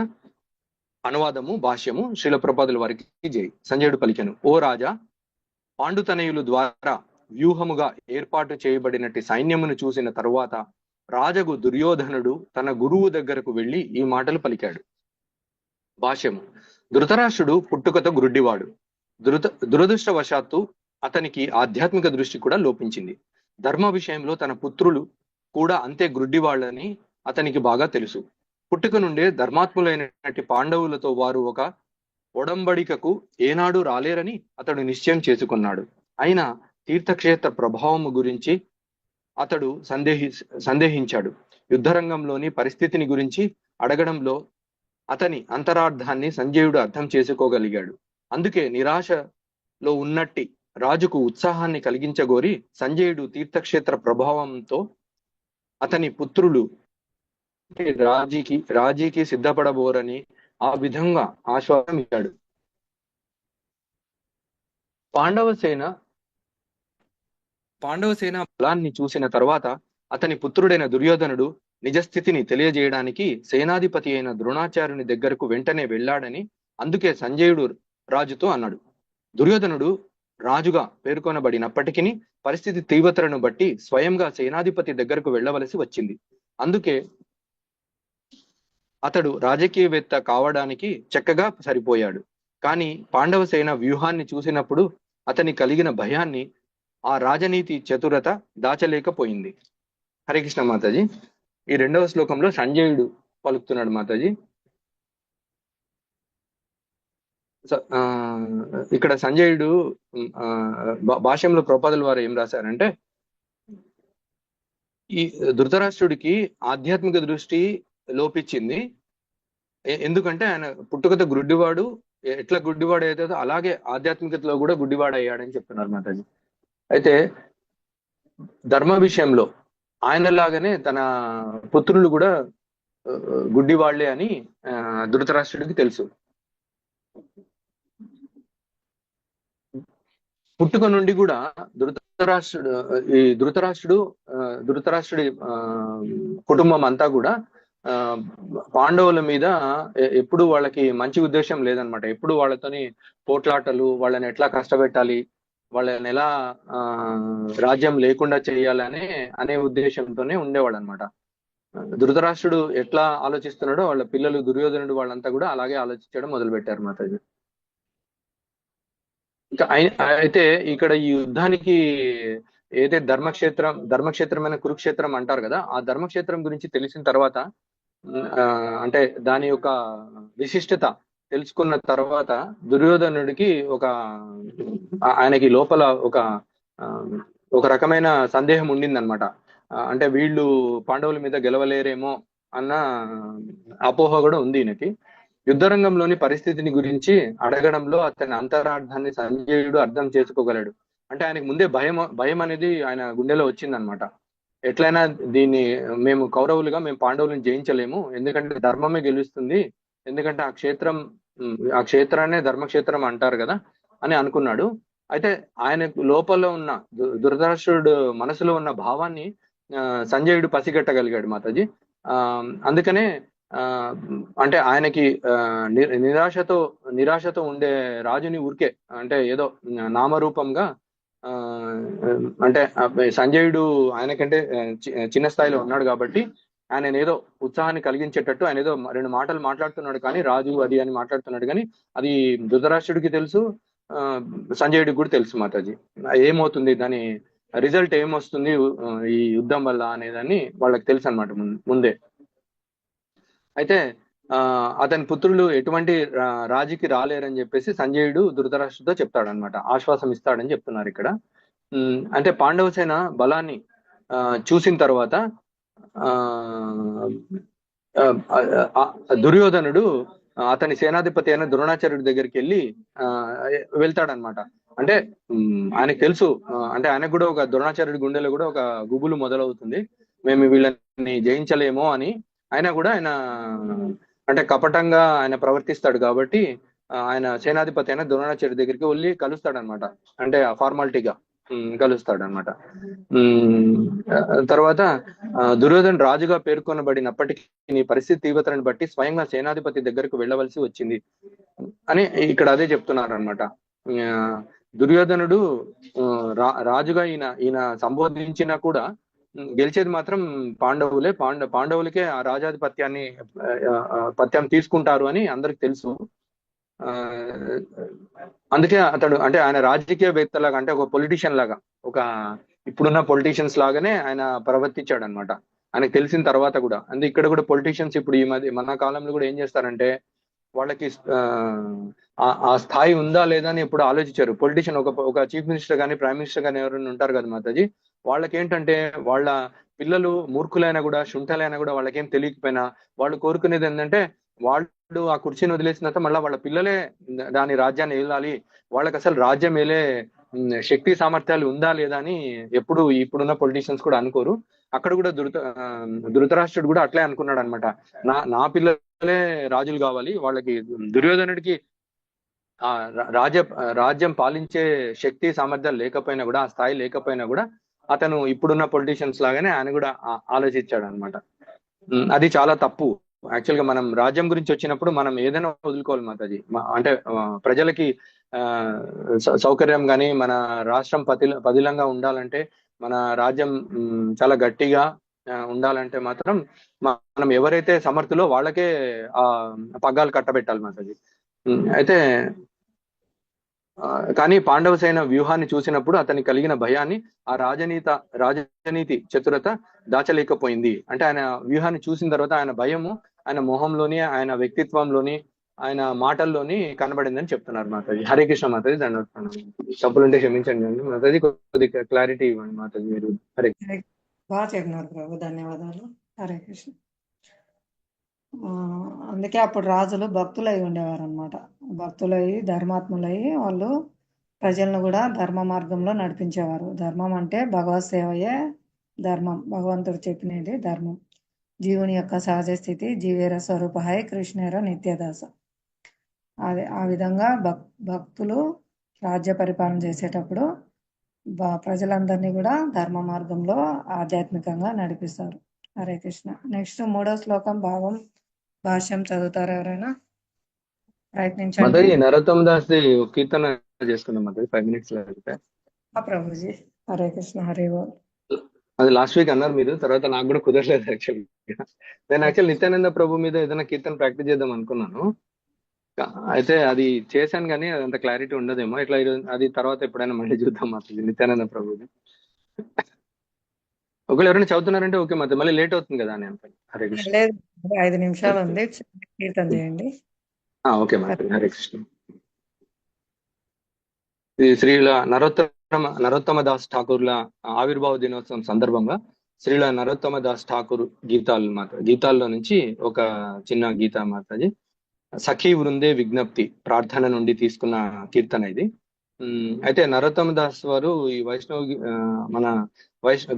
Speaker 8: అనువాదము భాష్యము. శ్రీల ప్రభుపాదుల వారికి జై. సంజయుడు పలికెను, ఓ రాజా, పాండుతనయులు ద్వారా వ్యూహముగా ఏర్పాటు చేయబడినట్టి సైన్యమును చూసిన తరువాత రాజగు దుర్యోధనుడు తన గురువు దగ్గరకు వెళ్ళి ఈ మాటలు పలికాడు. భాష్యము. ధృతరాష్ట్రుడు పుట్టుకతో గ్రుడ్డివాడు. దురదృష్టవశాత్తు అతనికి ఆధ్యాత్మిక దృష్టి కూడా లోపించింది. ధర్మ విషయంలో తన పుత్రులు కూడా అంతే గ్రుడ్డివాళ్ళని అతనికి బాగా తెలుసు. పుట్టుక నుండే ధర్మాత్ములైనటువంటి పాండవులతో వారు ఒక ఒడంబడికకు ఏనాడు రాలేరని అతడు నిశ్చయం చేసుకున్నాడు. అయినా తీర్థక్షేత్ర ప్రభావము గురించి అతడు సందేహించాడు. యుద్ధరంగంలోని పరిస్థితిని గురించి అడగడంలో అతని అంతరార్థాన్ని సంజయుడు అర్థం చేసుకోగలిగాడు. అందుకే నిరాశలో ఉన్నట్టి రాజుకు ఉత్సాహాన్ని కలిగించగోరి సంజయుడు తీర్థక్షేత్ర ప్రభావంతో అతని పుత్రులు రాజీకి సిద్ధపడబోరని ఆ విధంగా ఆశ్వాసం ఇచ్చాడు. పాండవ సేన బలాన్ని చూసిన తర్వాత అతని పుత్రుడైన దుర్యోధనుడు నిజస్థితిని తెలియజేయడానికి సేనాధిపతి అయిన ద్రోణాచార్యుని దగ్గరకు వెంటనే వెళ్ళాడని అందుకే సంజయుడు రాజుతో అన్నాడు. దుర్యోధనుడు రాజుగా పేర్కొనబడినప్పటికీ పరిస్థితి తీవ్రతను బట్టి స్వయంగా సేనాధిపతి దగ్గరకు వెళ్ళవలసి వచ్చింది. అందుకే అతడు రాజకీయవేత్త కావడానికి చక్కగా సరిపోయాడు. కానీ పాండవ సేన వ్యూహాన్ని చూసినప్పుడు అతని కలిగిన భయాన్ని ఆ రాజనీతి చతురత దాచలేకపోయింది. హరే కృష్ణ మాతాజీ. ఈ 2వ శ్లోకంలో సంజయుడు పలుకుతున్నాడు మాతాజీ. ఇక్కడ సంజయుడు భాష్యంలో ప్రపాదుల వారు ఏం రాశారంటే, ఈ ధృతరాష్ట్రుడికి ఆధ్యాత్మిక దృష్టి లోపించింది. ఎందుకంటే ఆయన పుట్టుకతో గుడ్డివాడు, ఎట్లా గుడ్డివాడు అయితే అలాగే ఆధ్యాత్మికతలో కూడా గుడ్డివాడు అయ్యాడని చెప్తున్నారు మాతాజీ. అయితే ధర్మ విషయంలో ఆయనలాగానే తన పుత్రులు కూడా గుడ్డివాళ్లే అని ధృతరాష్ట్రుడికి తెలుసు. పుట్టుక నుండి కూడా ధృతరాష్ట్రుడి కుటుంబం అంతా కూడా పాండవుల మీద ఎప్పుడు వాళ్ళకి మంచి ఉద్దేశం లేదనమాట. ఎప్పుడు వాళ్ళతోని పోట్లాటలు, వాళ్ళని ఎట్లా కష్టపెట్టాలి, వాళ్ళని ఎలా రాజ్యం లేకుండా చేయాలని అనే ఉద్దేశంతోనే ఉండేవాడు అనమాట. ధృతరాష్ట్రుడు ఎట్లా ఆలోచిస్తున్నాడో వాళ్ళ పిల్లలు దుర్యోధనుడు వాళ్ళంతా కూడా అలాగే ఆలోచించడం మొదలు పెట్టారు మాతాజీ. ఇంకా అయితే ఇక్కడ ఈ యుద్ధానికి ఏదైతే ధర్మక్షేత్రమైన కురుక్షేత్రం అంటారు కదా, ఆ ధర్మక్షేత్రం గురించి తెలిసిన తర్వాత అంటే దాని యొక్క విశిష్టత తెలుసుకున్న తర్వాత దుర్యోధనుడికి ఆయనకి లోపల ఒక రకమైన సందేహం ఉండిందనమాట. అంటే వీళ్ళు పాండవుల మీద గెలవలేరేమో అన్న అపోహ కూడా ఉంది ఈయనకి. యుద్ధరంగంలోని పరిస్థితిని గురించి అడగడంలో అతని అంతరార్థాన్ని సంజయుడు అర్థం చేసుకోగలడు. అంటే ఆయనకు ముందే భయం అనేది ఆయన గుండెలో వచ్చిందనమాట. ఎట్లయినా దీన్ని మేము పాండవులను జయించలేము, ఎందుకంటే ధర్మమే గెలుస్తుంది, ఎందుకంటే ఆ క్షేత్రాన్నే ధర్మక్షేత్రం అంటారు కదా అని అనుకున్నాడు. అయితే ఆయన లోపల ఉన్న ధృతరాష్ట్రుడు మనసులో ఉన్న భావాన్ని సంజయుడు పసిగట్టగలిగాడు మాతాజీ. అందుకనే అంటే ఆయనకి నిరాశతో ఉండే రాజుని ఊరికే అంటే ఏదో నామరూపంగా అంటే సంజయుడు ఆయనకంటే చిన్న స్థాయిలో ఉన్నాడు కాబట్టి ఆయన ఏదో ఉత్సాహాన్ని కలిగించేటట్టు ఆయన ఏదో 2 మాటలు మాట్లాడుతున్నాడు, కానీ రాజు అది అని మాట్లాడుతున్నాడు, కానీ అది ధృతరాష్ట్రుడికి తెలుసు, సంజయుడికి కూడా తెలుసు మాతాజీ. ఏమవుతుంది, దాని రిజల్ట్ ఏమొస్తుంది ఈ యుద్ధం వల్ల అనేదాన్ని వాళ్ళకి తెలుసు అనమాట ముందే. అయితే అతని పుత్రులు ఎటువంటి రాజుకి రాలేరని చెప్పేసి సంజయుడు ధృతరాష్ట్రుడితో చెప్తాడు అనమాట, ఆశ్వాసం ఇస్తాడని చెప్తున్నారు ఇక్కడ. అంటే పాండవ సేన బలాన్ని చూసిన తర్వాత దుర్యోధనుడు అతని సేనాధిపతి అయిన ద్రోణాచార్యుడి దగ్గరికి వెళ్తాడనమాట. అంటే ఆయనకు తెలుసు, అంటే ఆయనకు కూడా ఒక ద్రోణాచార్యుడి గుండెలో కూడా ఒక గుబులు మొదలవుతుంది, మేము వీళ్ళని జయించలేమో అని. ఆయన కూడా అంటే కపటంగా ఆయన ప్రవర్తిస్తాడు కాబట్టి ఆయన సేనాధిపతి అయిన ద్రోణాచార్యుడి దగ్గరికి వెళ్ళి కలుస్తాడనమాట. అంటే ఫార్మాలిటీగా కలుస్తాడనమాట. తర్వాత దుర్యోధన్ రాజుగా పేర్కొనబడినప్పటికీ నీ పరిస్థితి తీవ్రతను బట్టి స్వయంగా సేనాధిపతి దగ్గరకు వెళ్ళవలసి వచ్చింది అని ఇక్కడ అదే చెప్తున్నారు అనమాట. దుర్యోధనుడు రాజుగా ఈయన సంబోధించినా కూడా గెలిచేది మాత్రం పాండవులకే ఆ పత్యం తీసుకుంటారు అని అందరికి తెలుసు. అందుకే అతడు అంటే ఆయన రాజకీయవేత్త లాగా, అంటే ఒక పొలిటీషియన్ లాగా, ఇప్పుడున్న పొలిటీషియన్స్ లాగానే ఆయన ప్రవర్తించాడు అనమాట ఆయనకు తెలిసిన తర్వాత కూడా. అందుకే ఇక్కడ కూడా పొలిటీషియన్స్ ఇప్పుడు ఈ మధ్య మన కాలంలో కూడా ఏం చేస్తారంటే వాళ్ళకి ఆ స్థాయి ఉందా లేదా అని ఎప్పుడు ఆలోచించారు. పొలిటీషియన్ ఒక చీఫ్ మినిస్టర్ కానీ ప్రైమ్ మినిస్టర్ కానీ ఎవరైనా ఉంటారు కదా మాతాజీ, వాళ్ళకి ఏంటంటే వాళ్ళ పిల్లలు మూర్ఖులైనా కూడా శుంఠలైనా కూడా వాళ్ళకేం తెలియకపోయినా వాళ్ళు కోరుకునేది ఏంటంటే వాళ్ళు ఆ కుర్చీని వదిలేసిన తర్వాత మళ్ళీ వాళ్ళ పిల్లలే దాని రాజ్యాన్ని ఏలాలి, వాళ్ళకి అసలు రాజ్యం ఏలే శక్తి సామర్థ్యాలు ఉందా లేదా అని ఎప్పుడు ఇప్పుడున్న పొలిటీషియన్స్ కూడా అనుకోరు. అక్కడ కూడా ధృతరాష్ట్రుడు కూడా అట్లే అనుకున్నాడు అనమాట, నా పిల్లలే రాజులు కావాలి, వాళ్ళకి దుర్యోధనుడికి ఆ రాజ్యం పాలించే శక్తి సామర్థ్యాలు లేకపోయినా కూడా, ఆ స్థాయి లేకపోయినా కూడా అతను ఇప్పుడున్న పొలిటీషియన్స్ లాగానే ఆయన కూడా ఆలోచించాడు అనమాట. అది చాలా తప్పు. యాక్చువల్ గా మనం రాజ్యం గురించి వచ్చినప్పుడు మనం ఏదైనా వదులుకోవాలి మాతాజీ. అంటే ప్రజలకి సౌకర్యం కానీ మన రాష్ట్రం పదిలంగా ఉండాలంటే, మన రాజ్యం చాలా గట్టిగా ఉండాలంటే మాత్రం మనం ఎవరైతే సమర్థులో వాళ్ళకే ఆ పగ్గాలు కట్టబెట్టాలి మాతాజీ. అయితే కానీ పాండవ సేన వ్యూహాన్ని చూసినప్పుడు అతనికి కలిగిన భయాన్ని ఆ రాజనీతి చతురత దాచలేకపోయింది. అంటే ఆయన వ్యూహాన్ని చూసిన తర్వాత ఆయన భయము ఆయన మొహంలోని, ఆయన వ్యక్తిత్వంలోని, ఆయన మాటల్లోని కనబడిందని చెప్తున్నారు మాతాజీ. హరే కృష్ణ మాతాజీ. దండవత్సనం. తప్పులుంటే క్షమించండి అండి మాతాజీ, కొద్దిగా క్లారిటీ ఇవ్వండి మాతాజీ మీరు. హరే
Speaker 2: బాగా చెప్పినారు ప్రభు, ధన్యవాదాలు. హరే కృష్ణ. అందుకే అప్పుడు రాజులు భక్తులై ఉండేవారు అనమాట. భక్తులై ధర్మాత్ములై వాళ్ళు ప్రజలను కూడా ధర్మ మార్గంలో నడిపించేవారు. ధర్మం అంటే భగవత్ సేవయే ధర్మం, భగవంతుడు చెప్పినది ధర్మం. జీవుని యొక్క సహజ స్థితి జీవేర స్వరూపహై కృష్ణేర నిత్యదాస. అదే ఆ విధంగా భక్తులు రాజ్య పరిపాలన చేసేటప్పుడు ప్రజలందరినీ కూడా ధర్మ మార్గంలో ఆధ్యాత్మికంగా నడిపిస్తారు. హరే కృష్ణ. నెక్స్ట్ 3వ శ్లోకం భాష్యం చదువుతారు ఎవరైనా? ప్రయత్నించండి.
Speaker 8: నరోత్తమ దాస్ కీర్తన చేసుకుందాం మాతాజీ, 5 minutes
Speaker 2: ప్రభుజీ. హరే కృష్ణ. హరే బోల్.
Speaker 8: అది లాస్ట్ వీక్ అన్నారు మీరు, తర్వాత నాకు కూడా కుదరలేదు యాక్చువల్లీ. నేను యాక్చువల్ నిత్యానంద ప్రభు మీద ఏదైనా కీర్తన ప్రాక్టీస్ చేద్దాం అనుకున్నాను. అయితే అది చేశాను కానీ అంత క్లారిటీ ఉండదేమో. ఇట్లా అది తర్వాత ఎప్పుడైనా మళ్ళీ చూద్దాం మాతాజీ నిత్యానంద ప్రభుది. ఒకవేళ ఎవరైనా చదువుతున్నారంటే ఓకే మాత్రం, మళ్ళీ లేట్ అవుతుంది కదా అని అంటాను. హరే కృష్ణ.
Speaker 2: 5 నిమిషాలు ఉంది, కీర్తన చేయండి.
Speaker 8: ఓకే మాతాజీ. హరే కృష్ణ. ఇది శ్రీల నరోత్తమ దాస్ ఠాకూర్ల ఆవిర్భావ దినోత్సవం సందర్భంగా శ్రీల నరోత్తమ దాస్ ఠాకూర్ గీతాల్లో నుంచి ఒక చిన్న గీత మాతాజీ. సఖీ వృందే విజ్ఞప్తి ప్రార్థన నుండి తీసుకున్న కీర్తన ఇది. అయితే నరోత్తమ దాస్ వారు ఈ మన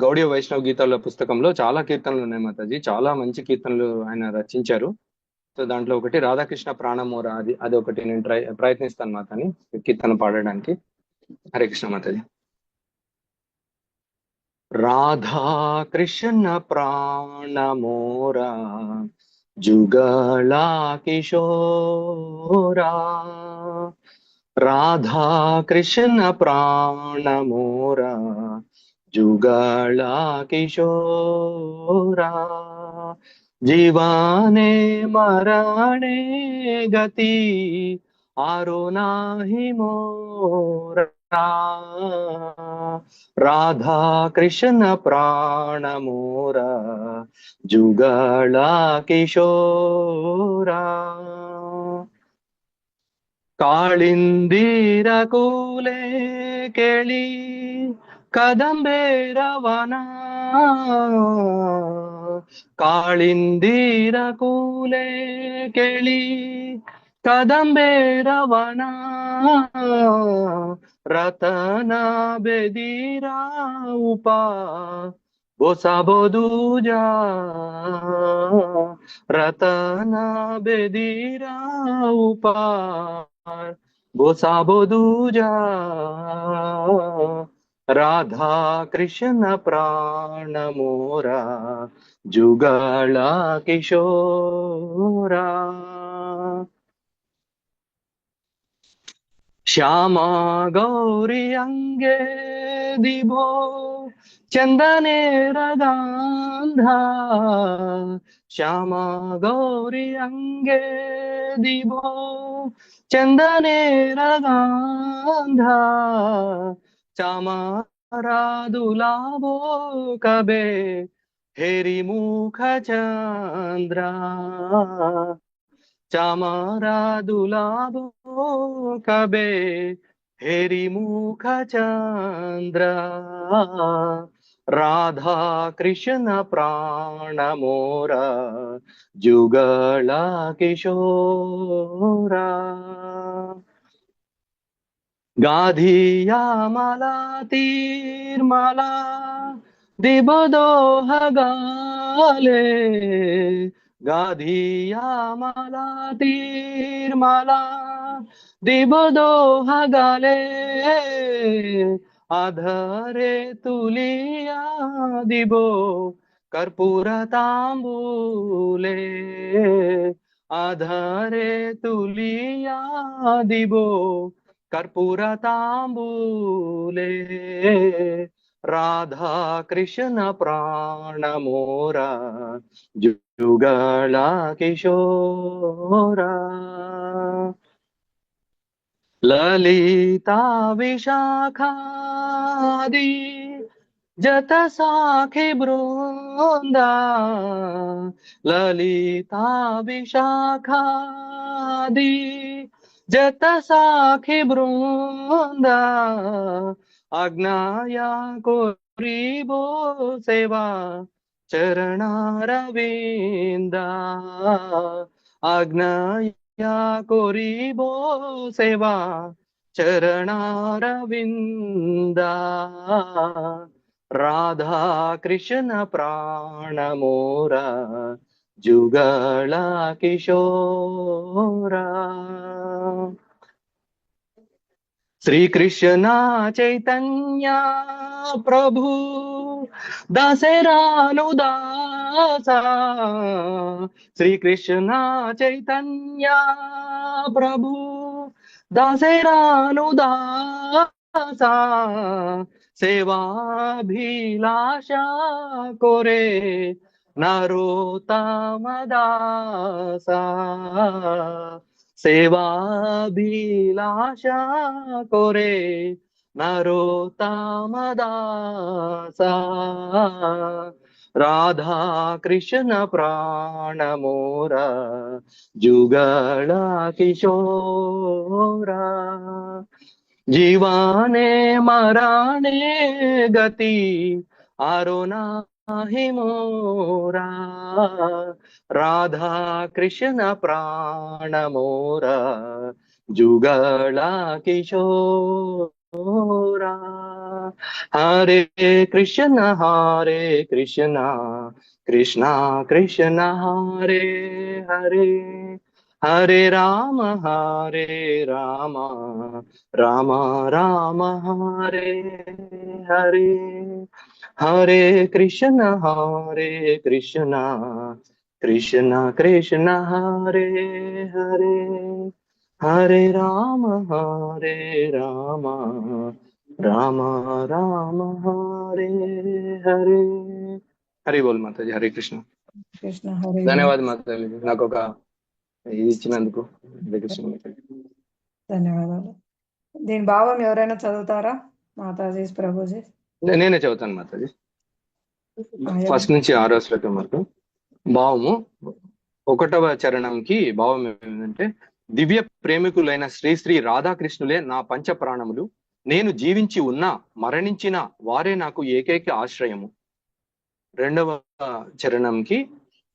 Speaker 8: గౌడీయ వైష్ణవ గీతాల పుస్తకంలో చాలా కీర్తనలు ఉన్నాయి మాతాజీ. చాలా మంచి కీర్తనలు ఆయన రచించారు. సో దాంట్లో ఒకటి రాధాకృష్ణ ప్రాణమోర, అది ఒకటి నేను ప్రయత్నిస్తాను మాతాని కీర్తన పాడడానికి. హరే కృష్ణ మాతాజీ. రాధాకృష్ణ ప్రాణమోరా జుగళా కిశోరా, రాధాకృష్ణ ప్రాణమోరా జుగళా కిశోరా, జీవానే మరణే గతి ఆరో నాహి మోరా, రాధా కృష్ణ ప్రాణమోరా జుగళా కిశోరా, ಕಾಳಿಂದಿರ ಕೂಲೆ ಕೇಳಿ ಕದಂಬೇರವನ, ಕಾಳಿಂದಿರ ಕೂಲೆ ಕೇಳಿ ಕದಂಬೇರವನ, ರತನ ಬೆದಿರ ಉಪ ಬೋಸಬೋದೂಜ, ರತನ ಬೆದಿರ ಉಪ ಬೋಸಬೋದೂಜ, ರಾಧಾ ಕೃಷ್ಣ ಪ್ರಾಣಮೋರ ಜುಗಳ ಕಿಶೋರ, ಶ್ಯಾಮ ಗೌರಿ ಅಂಗೆ ದಿಭೋ ಚಂದನೇರ ಗಾಂಧ, ಶ್ಯಾಮ ಗೌರಿ ಅಂಗೆ ದಿಭೋ ಚಂದನೇರ ಗಾಂಧ, ಚಾಮರಾದುಲಾಭೋ ಕಬೆ ಹೇರಿ ಮುಖ ಚಂದ್ರ, ಚಾಮರಾದುಲಾಭೋ ಕಬೆ ಹೇರಿ ಮುಖ ಚಂದ್ರ, ರಾಧಾ ಕೃಷ್ಣ ಪ್ರಾಣಮೋರ ಜುಗಳ ಕಿಶೋರ, गाधिया माला तीर्माला दिबदोह गाले, गाधिया माला तीर्माला दिबदोह गाले, आधरे तुलिया दिबो कर्पूर तांबूले, आधरे तुलिया दिबो కర్పూర తాంబూలే రాధా కృష్ణ ప్రాణమోరా జుగళ కిశోరా లలితా విశాఖాది జత సాఖి బృందా లలితా విశాఖాది జత సాఖి బృందా అజ్ఞాయా కోరిబో సేవా చరణారవిందా అజ్ఞాయా కోరిబో సేవా చరణారవిందా రాధా కృష్ణ ప్రాణమోరా జుగళ కిశోరా శ్రీకృష్ణ చైతన్య ప్రభు దాసరాను దాస శ్రీకృష్ణ చైతన్య ప్రభు దాసరాను దాస సేవాభిలాష కోరే నరోత్తమదాస సేవాభిలాష కోరే నరోత్తమదాస రాధా కృష్ణ ప్రాణమోరా జుగళ కిశోరా జీవానే మరాణే గతి ఆరో నాహి మోరా రాధా కృష్ణ ప్రాణమోరా జుగళ కిశోరా హరే కృష్ణ కృష్ణ కృష్ణ హరే హరే హరే రామ రామ రామ హరే హరే హరే కృష్ణ కృష్ణ కృష్ణ హరే హరే హరే రామ రామ రామ హరే హరే హరి బోల్ మాతాజీ హరే కృష్ణ
Speaker 2: కృష్ణ హరే
Speaker 8: ధన్యవాదాలు మాతాజీ నాకు ఒక ఇది ఇచ్చినందుకు హరే కృష్ణ మాతాజీ
Speaker 2: ధన్యవాదాలు. దీని భావం ఎవరైనా చదువుతారా? మాతాజీ ప్రభుజీ.
Speaker 8: నేనే చదువుతాను మాతాజీ. ఫస్ట్ నుంచి 6వ శ్లోకం వరకు భావము. 1వ చరణంకి భావం ఏమిటంటే, దివ్య ప్రేమికులైన శ్రీ రాధాకృష్ణులే నా పంచ ప్రాణములు. నేను జీవించి ఉన్నా మరణించిన వారే నాకు ఏకైక ఆశ్రయము. 2వ చరణంకి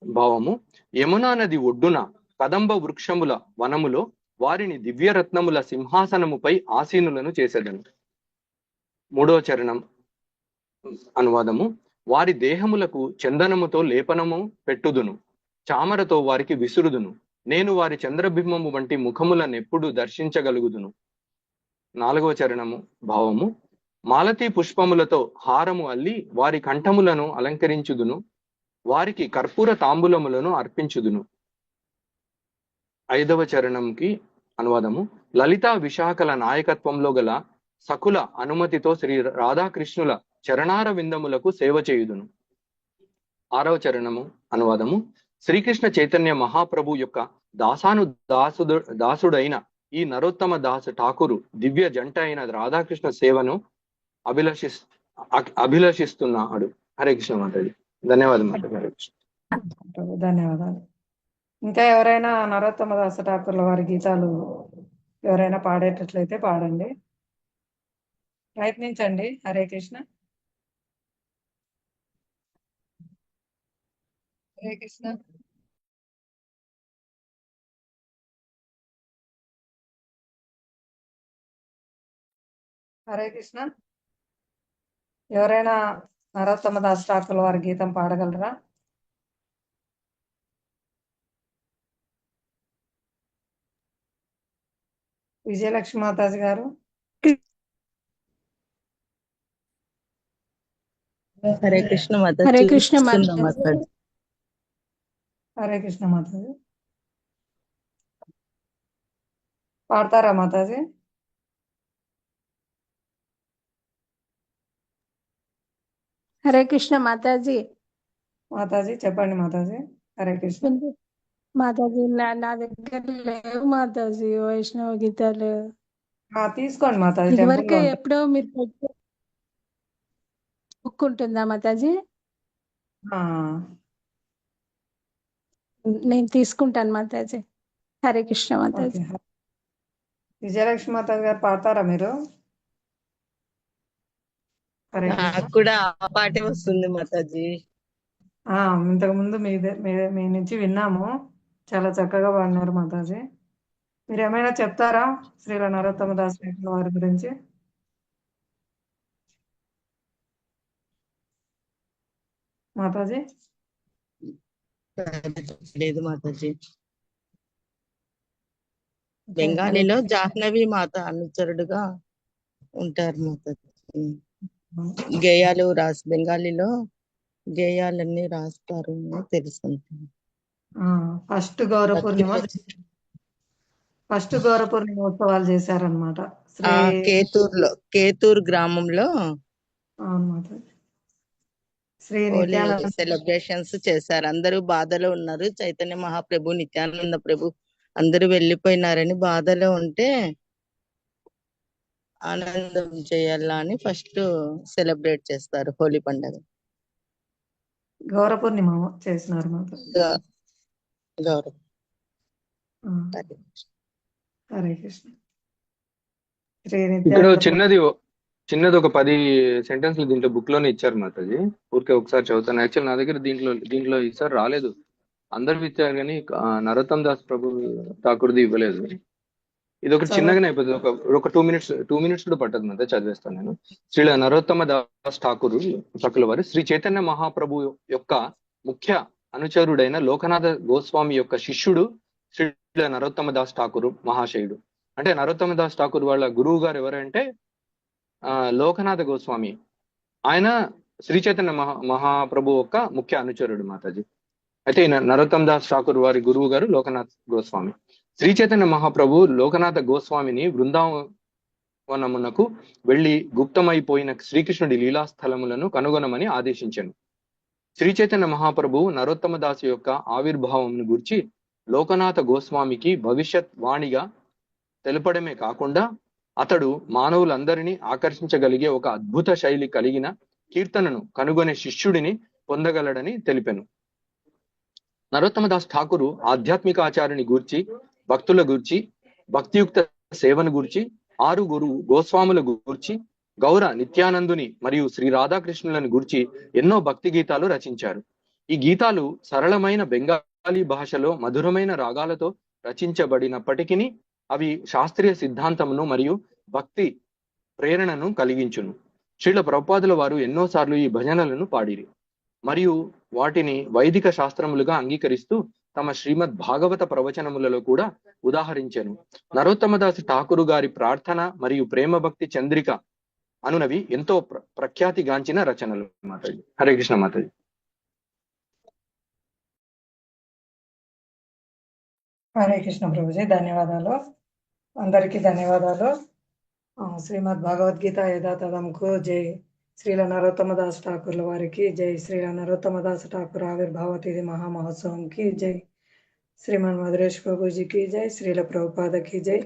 Speaker 8: భావము, యమునా నది ఒడ్డున కదంబ వృక్షముల వనములో వారిని దివ్యరత్నముల సింహాసనముపై ఆసీనులను చేసేదను. 3వ చరణం అనువాదము, వారి దేహములకు చందనముతో లేపనము పెట్టుదును, చామరతో వారికి విసురుదును. నేను వారి చంద్రబింబము వంటి ముఖములనెప్పుడు దర్శించగలుగుదును. 4వ చరణము భావము, మాలతీ పుష్పములతో హారము అల్లి వారి కంఠములను అలంకరించుదును, వారికి కర్పూర తాంబూలములను అర్పించుదును. 5వ చరణంకి అనువాదము, లలితా విశాఖల నాయకత్వంలో గల సకుల అనుమతితో శ్రీ రాధాకృష్ణుల చరణార విందములకు సేవ చేయుదును. 6వ చరణము అనువాదము, శ్రీకృష్ణ చైతన్య మహాప్రభు యొక్క దాసుడైన ఈ నరోత్తమ దాస ఠాకూరు దివ్య జంట అయిన రాధాకృష్ణ సేవను అభిలషిస్తున్నాడు. హరే కృష్ణ మాతాజీ. ధన్యవాదాలు మాతాజీ. హరే కృష్ణ.
Speaker 2: ధన్యవాదాలు. ఇంకా ఎవరైనా నరోత్తమ దాస ఠాకూర్ల వారి గీతాలు ఎవరైనా పాడేటట్లయితే పాడండి, ప్రయత్నించండి. హరే కృష్ణ. హరే కృష్ణ. హరే కృష్ణ. ఎవరైనా నరోత్తమ దాస్ ఠాకూర్ల వారి గీతం పాడగలరా? విజయలక్ష్మి మాతాజీ గారు.
Speaker 7: హరే కృష్ణ మాతాజీ.
Speaker 5: హరే కృష్ణ
Speaker 7: మాతాజీ.
Speaker 2: హరే కృష్ణ మాతాజీ. పాడతారా మాతాజీ?
Speaker 6: హరే కృష్ణ మాతాజీ.
Speaker 2: మాతాజీ చెప్పండి మాతాజీ. హరే కృష్ణ.
Speaker 6: మాతాజీ నా దగ్గర లేవు మాతాజీ వైష్ణవ గీతాలు.
Speaker 2: తీసుకోండి మాతాజీ, టెంపుల్లో
Speaker 6: ఇదివరకే
Speaker 2: ఉంటాయి.
Speaker 6: ఎప్పుడో మీరు బుక్ ఉంటుందా మాతాజీ?
Speaker 2: ఆ,
Speaker 6: నేను తీసుకుంటాను మాతాజీ. హరే కృష్ణ మాతాజీ.
Speaker 2: ఓకే. విజయలక్ష్మి మాతాజీ గారు పాడతారా మీరు? హరే కృష్ణ.
Speaker 7: నాకు కూడా ఆ పాటే వస్తుంది మాతాజీ.
Speaker 2: ఇంతకు ముందు మీ నుంచి విన్నాము, చాలా చక్కగా పాడినారు మాతాజీ. మీరు ఏమైనా చెప్తారా శ్రీల నరోత్తమ దాస్ వారి గురించి? మాతాజీ
Speaker 7: లేదు మాతాజీ. బెంగాలీలో జాహ్నవి మాత అనుచరుడుగా ఉంటారు మాతాజీ. గేయాలు బెంగాలీలో గేయాలన్నీ రాస్తారు అని తెలుసు.
Speaker 2: ఫస్ట్ గౌర పూర్ణిమ ఉత్సవాలు చేశారనమాట
Speaker 7: కేతూర్ గ్రామంలో.
Speaker 2: అవును మాతాజీ. శ్రీ
Speaker 7: హోలీ
Speaker 2: నిత్యానంద
Speaker 7: సెలబ్రేషన్స్ చేశారు. అందరూ బాధలో ఉన్నారు. చైతన్య మహాప్రభు, నిత్యానంద ప్రభు అందరూ వెళ్ళిపోయినారని బాధలో ఉంటే ఆనందం చేయాలా అని ఫస్ట్ సెలబ్రేట్ చేస్తారు హోలీ పండుగ.
Speaker 2: గౌర పూర్ణిమ చేసినారు మాతాజీ.
Speaker 7: గౌరవ్.
Speaker 2: హరే కృష్ణ. శ్రీ
Speaker 8: ఇక్కడ
Speaker 2: నిత్యానంద
Speaker 8: చిన్నది ఒక 10 సెంటెన్స్లు దీంట్లో బుక్ లోనే ఇచ్చారు మాతాజీ. ఊరికే ఒకసారి చదువుతాను. యాక్చువల్ నా దగ్గర దీంట్లో ఈసారి రాలేదు, అందరు ఇచ్చారు కానీ నరోత్తమ్ దాస్ ప్రభు ఠాకూర్ది ఇవ్వలేదు. ఇది ఒకటి చిన్నగానే అయిపోతుంది, ఒక 2 మినిట్స్ కూడా పట్టదు మాత, చదివేస్తాను నేను. శ్రీ నరోత్తమ దాస్ ఠాకూర్ ఠాకూర్ వారు శ్రీ చైతన్య మహాప్రభు యొక్క ముఖ్య అనుచరుడైన లోకనాథ గోస్వామి యొక్క శిష్యుడు శ్రీ నరోత్తమ దాస్ ఠాకూర్ మహాశయుడు. అంటే నరోత్తమ దాస్ ఠాకూర్ వాళ్ళ గురువు గారు ఎవరంటే లోకనాథ గోస్వామి. ఆయన శ్రీ చైతన్య మహాప్రభు యొక్క ముఖ్య అనుచరుడు మాతాజీ. అయితే నరోత్తమ దాస్ ఠాకూర్ వారి గురువు గారు లోకనాథ్ గోస్వామి. శ్రీ చైతన్య మహాప్రభు లోకనాథ గోస్వామిని బృందావనమునకు వెళ్లి గుప్తమైపోయిన శ్రీకృష్ణుడి లీలాస్థలములను కనుగొనమని ఆదేశించాను. శ్రీ చైతన్య మహాప్రభు నరోత్తమ దాసు యొక్క ఆవిర్భావంను గురించి లోకనాథ గోస్వామికి భవిష్యత్ వాణిగా తెలపడమే కాకుండా అతడు మానవులందరినీ ఆకర్షించగలిగే ఒక అద్భుత శైలి కలిగిన కీర్తనను కనుగొనే శిష్యుడిని పొందగలడని తెలిపాను. నరోత్తమ దాస్ ఠాకూరు ఆధ్యాత్మిక ఆచారాన్ని గూర్చి, భక్తుల గూర్చి, భక్తియుక్త సేవను గూర్చి, 6 గోస్వాముల గూర్చి, గౌర నిత్యానందుని మరియు శ్రీ రాధాకృష్ణులను గూర్చి ఎన్నో భక్తి గీతాలు రచించారు. ఈ గీతాలు సరళమైన బెంగాలీ భాషలో మధురమైన రాగాలతో రచించబడినప్పటికీ అవి శాస్త్రీయ సిద్ధాంతమును మరియు భక్తి ప్రేరణను కలిగించును. శ్రీల ప్రభుపాదుల వారు ఎన్నోసార్లు ఈ భజనలను పాడిరి మరియు వాటిని వైదిక శాస్త్రములుగా అంగీకరిస్తూ తమ శ్రీమద్ భాగవత ప్రవచనములలో కూడా ఉదాహరించాను. నరోత్తమదాసు ఠాకూరు గారి ప్రార్థన మరియు ప్రేమ భక్తి చంద్రిక అనునవి ఎంతో ప్రఖ్యాతిగాంచిన రచనలు మాతాజీ. హరే కృష్ణ మాతాజీ.
Speaker 2: హరే కృష్ణ ప్రభుజీ, ధన్యవాదాలు. అందరికీ ధన్యవాదాలు. శ్రీమద్ భగవద్గీత యథాతథంకు జై. శ్రీల నరోత్తమ దాస్ ఠాకూర్ల వారికి జై. శ్రీల నరోత్తమ దాస్ ఠాకూర్ ఆవిర్భావ తిథి మహామహోత్సవంకి జై. శ్రీమన్ మధురేష్ ప్రభుజీకి జై. శ్రీల ప్రభుపాదకి జై.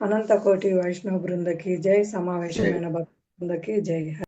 Speaker 2: అనంత కోటి వైష్ణవ బృందకి జై. సమావేశమైన భక్త బృందకి జై.